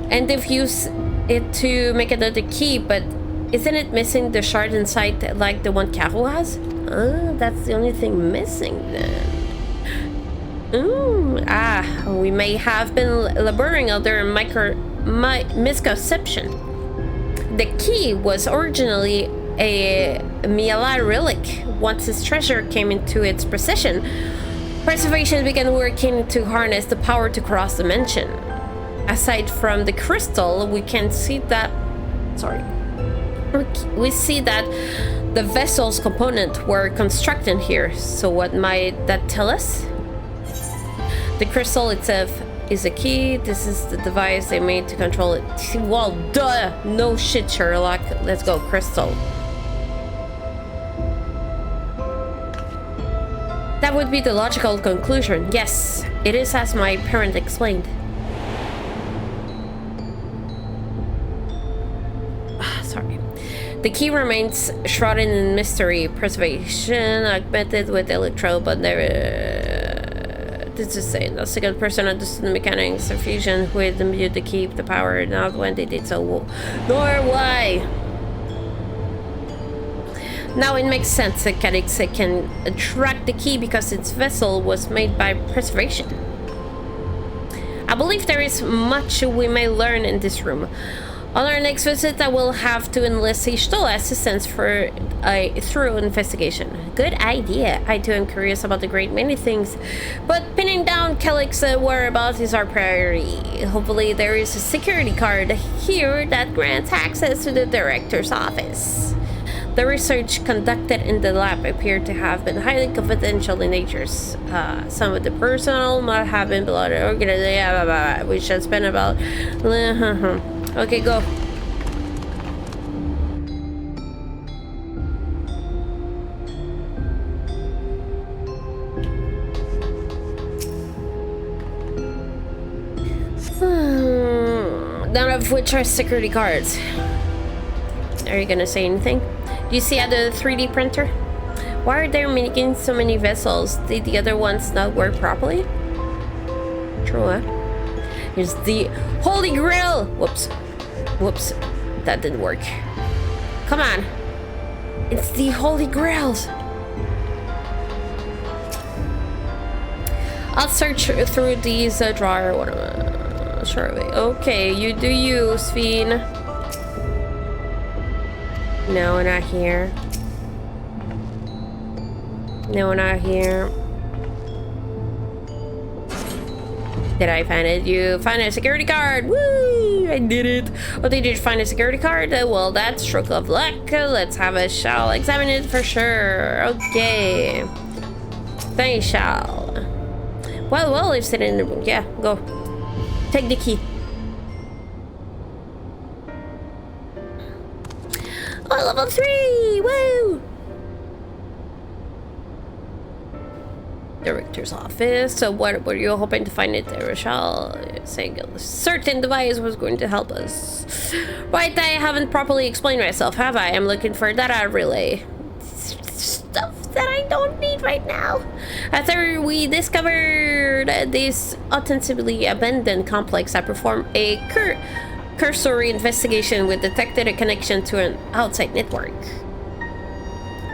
And they've used it to make another key, but isn't it missing the shard inside like the one Caro has? That's the only thing missing then. We may have been laboring under a misconception. The key was originally a Miala relic. Once its treasure came into its possession, Preservation began working to harness the power to cross dimension. Aside from the crystal, we can see that... Sorry. We see that the vessel's components were constructed here. So what might that tell us? The crystal itself is a key. This is the device they made to control it. Well, duh! No shit, Sherlock. Let's go, crystal. That would be the logical conclusion. Yes, it is as my parent explained. Sorry. The key remains shrouded in mystery. Preservation augmented with electro, but never... this is saying the second person understood the mechanics of fusion who had imbued the key, the power, not when they did so, nor why. Now it makes sense that Cadix can attract the key because its vessel was made by Preservation. I believe there is much we may learn in this room. On our next visit, I will have to enlist Ishtola assistance for a thorough investigation. Good idea. I too am curious about the great many things, but pinning down Calix's whereabouts is our priority. Hopefully there is a security card here that grants access to the director's office. The research conducted in the lab appeared to have been highly confidential in nature. Some of the personnel might have been below the organization, which has been about... Okay, go. None of which are security cards. Are you gonna say anything? Do you see at the 3D printer? Why are there making so many vessels? Did the other ones not work properly? True, huh? Here's the Holy Grail! Whoops. Whoops. That didn't work. Come on. It's the Holy Grails. I'll search through these drawer. Surely. Okay, you do you, Sphene. No, not here. No, not here. Did I find it? You find a security card! Woo! I did it! Oh, did you find a security card? Well, that's stroke of luck. Let's have a shall examine it for sure. Okay. They shall. Well, it's sitting in the room. Yeah, go. Take the key. Oh, level 3! Woo! Director's office. So what were you hoping to find it there, Rochelle? Saying a certain device was going to help us. Right, I haven't properly explained myself, have I? I'm looking for data relay. Stuff that I don't need right now. After we discovered this ostensibly abandoned complex, I performed a cursory investigation which detected a connection to an outside network.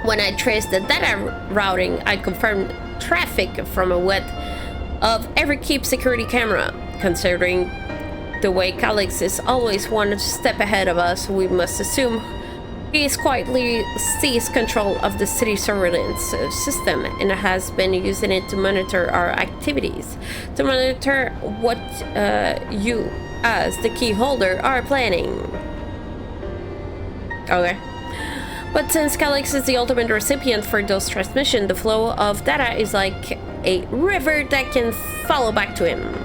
When I traced the data routing, I confirmed traffic from a web of every keep security camera. Considering the way Calix is always one step ahead of us, we must assume he's quietly seized control of the city surveillance system and has been using it to monitor our activities, to monitor what you, as the key holder, are planning. Okay. But since Calix is the ultimate recipient for those transmissions, the flow of data is like a river that can follow back to him.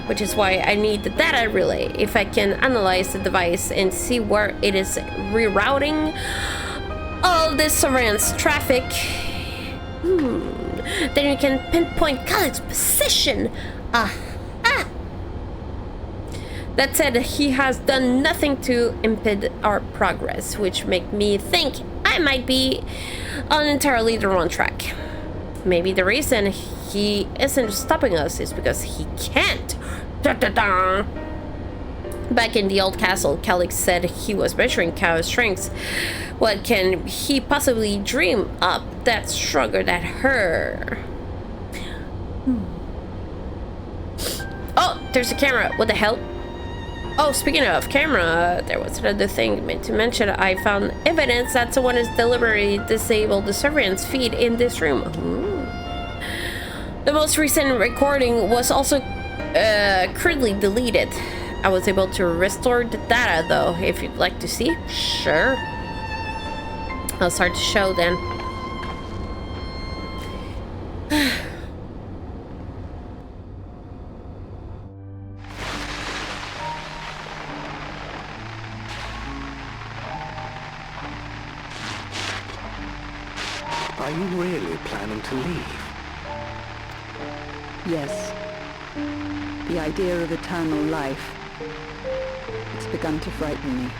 Which is why I need the data relay. If I can analyze the device and see where it is rerouting all this surveillance traffic, then you can pinpoint Calix's position. That said, he has done nothing to impede our progress, which make me think I might be on entirely the wrong track. Maybe the reason he isn't stopping us is because he can't. Da-da-da. Back in the old castle, Calix said he was measuring Caro's strengths. What can he possibly dream up that's stronger than her? Oh, there's a camera. What the hell? Oh, speaking of camera, there was another thing meant to mention. I found evidence that someone has deliberately disabled the surveillance feed in this room. The most recent recording was also crudely deleted. I was able to restore the data, though, if you'd like to see. Sure. I'll start the show then. Are you really planning to leave? Yes. The idea of eternal life, it's begun to frighten me.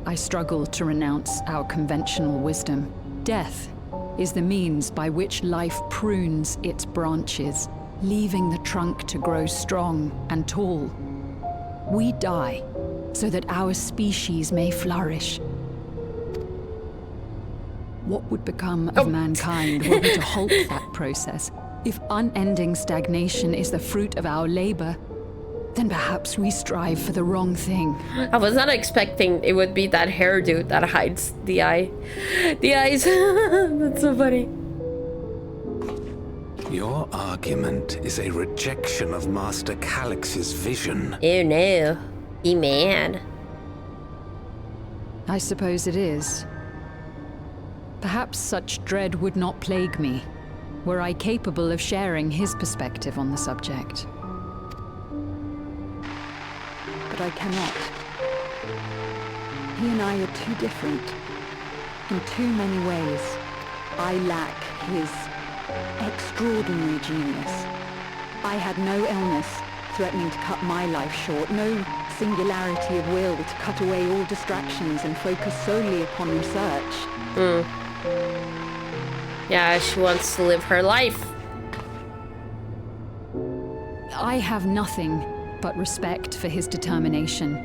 I struggle to renounce our conventional wisdom. Death is the means by which life prunes its branches, leaving the trunk to grow strong and tall. We die so that our species may flourish. What would become of mankind were we to halt that process? If unending stagnation is the fruit of our labor, then perhaps we strive for the wrong thing. I was not expecting it would be that hairdo that hides the eye. The eyes. That's so funny. Your argument is a rejection of Master Calix's vision. Oh no. He mad. I suppose it is. Perhaps such dread would not plague me, were I capable of sharing his perspective on the subject. But I cannot. He and I are too different, in too many ways. I lack his extraordinary genius. I had no illness threatening to cut my life short, no singularity of will to cut away all distractions and focus solely upon research. Yeah, she wants to live her life. I have nothing but respect for his determination.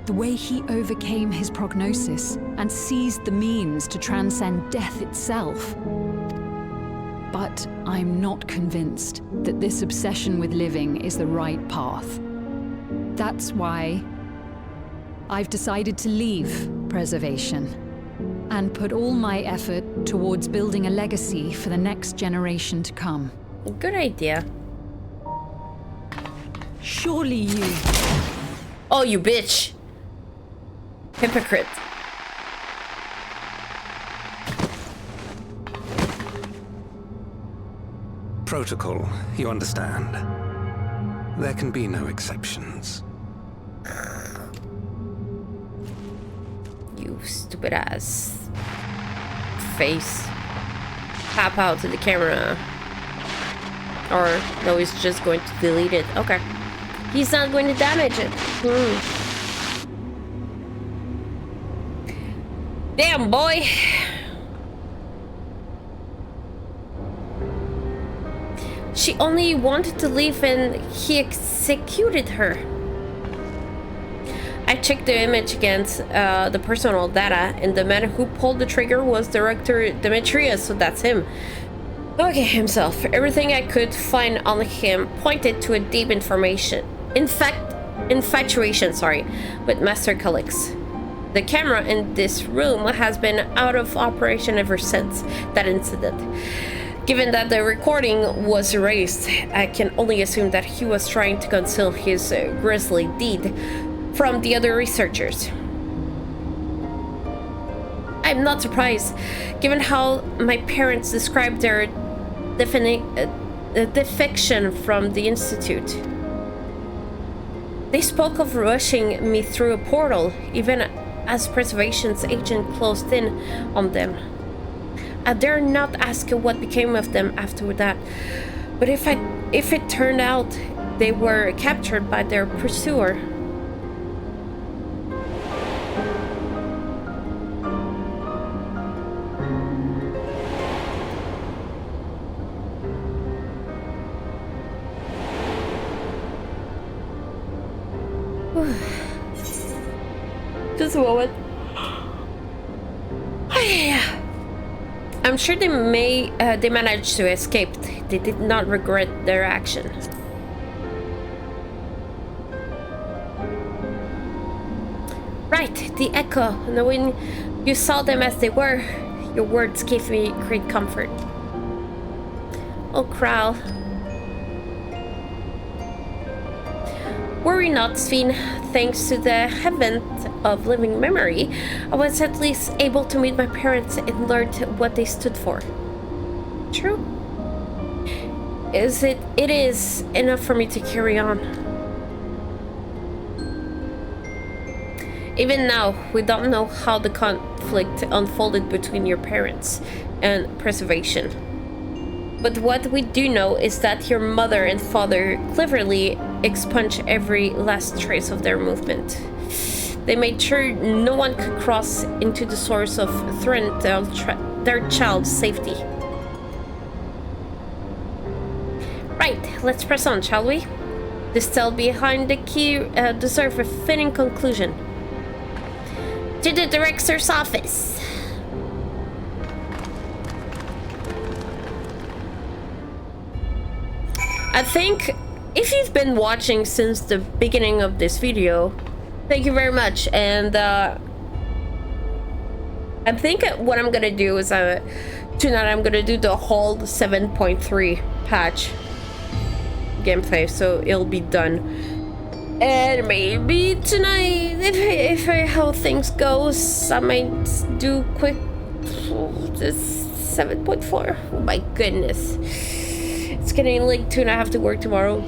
The way he overcame his prognosis and seized the means to transcend death itself. But I'm not convinced that this obsession with living is the right path. That's why I've decided to leave preservation and put all my effort towards building a legacy for the next generation to come. Good idea. Surely you... Oh, you bitch. Hypocrite. Protocol, you understand. There can be no exceptions. You stupid ass face. pop out to the camera. Or no, he's just going to delete it. Okay. He's not going to damage it. Damn, boy. She only wanted to leave and he executed her. I checked the image against the personal data, and the man who pulled the trigger was Director Demetrius, so that's him. Okay, himself. Everything I could find on him pointed to a deep infatuation, with Master Calix. The camera in this room has been out of operation ever since that incident. Given that the recording was erased, I can only assume that he was trying to conceal his grisly deed from the other researchers. I'm not surprised, given how my parents described their defection from the Institute. They spoke of rushing me through a portal, even as Preservation's agent closed in on them. I dare not ask what became of them after that, but if it turned out they were captured by their pursuer. Just a moment. I'm sure they managed to escape. They did not regret their action. Right, the echo. Knowing you saw them as they were, your words gave me great comfort. Oh, Caro. Worry not, Sven. Thanks to the heaven of living memory, I was at least able to meet my parents and learn what they stood for. True. It is enough for me to carry on. Even now, we don't know how the conflict unfolded between your parents and Preservation. But what we do know is that your mother and father cleverly expunged every last trace of their movement. They made sure no one could cross into the source of threaten their child's safety. Right, let's press on, shall we? The cell behind the key deserves a fitting conclusion. To the director's office. I think if you've been watching since the beginning of this video, thank you very much. And I think what I'm gonna do is tonight I'm gonna do the whole 7.3 patch gameplay, so it'll be done. And maybe tonight, if how things goes, I might do quick this 7.4. Oh my goodness. It's getting late too and I have to work tomorrow.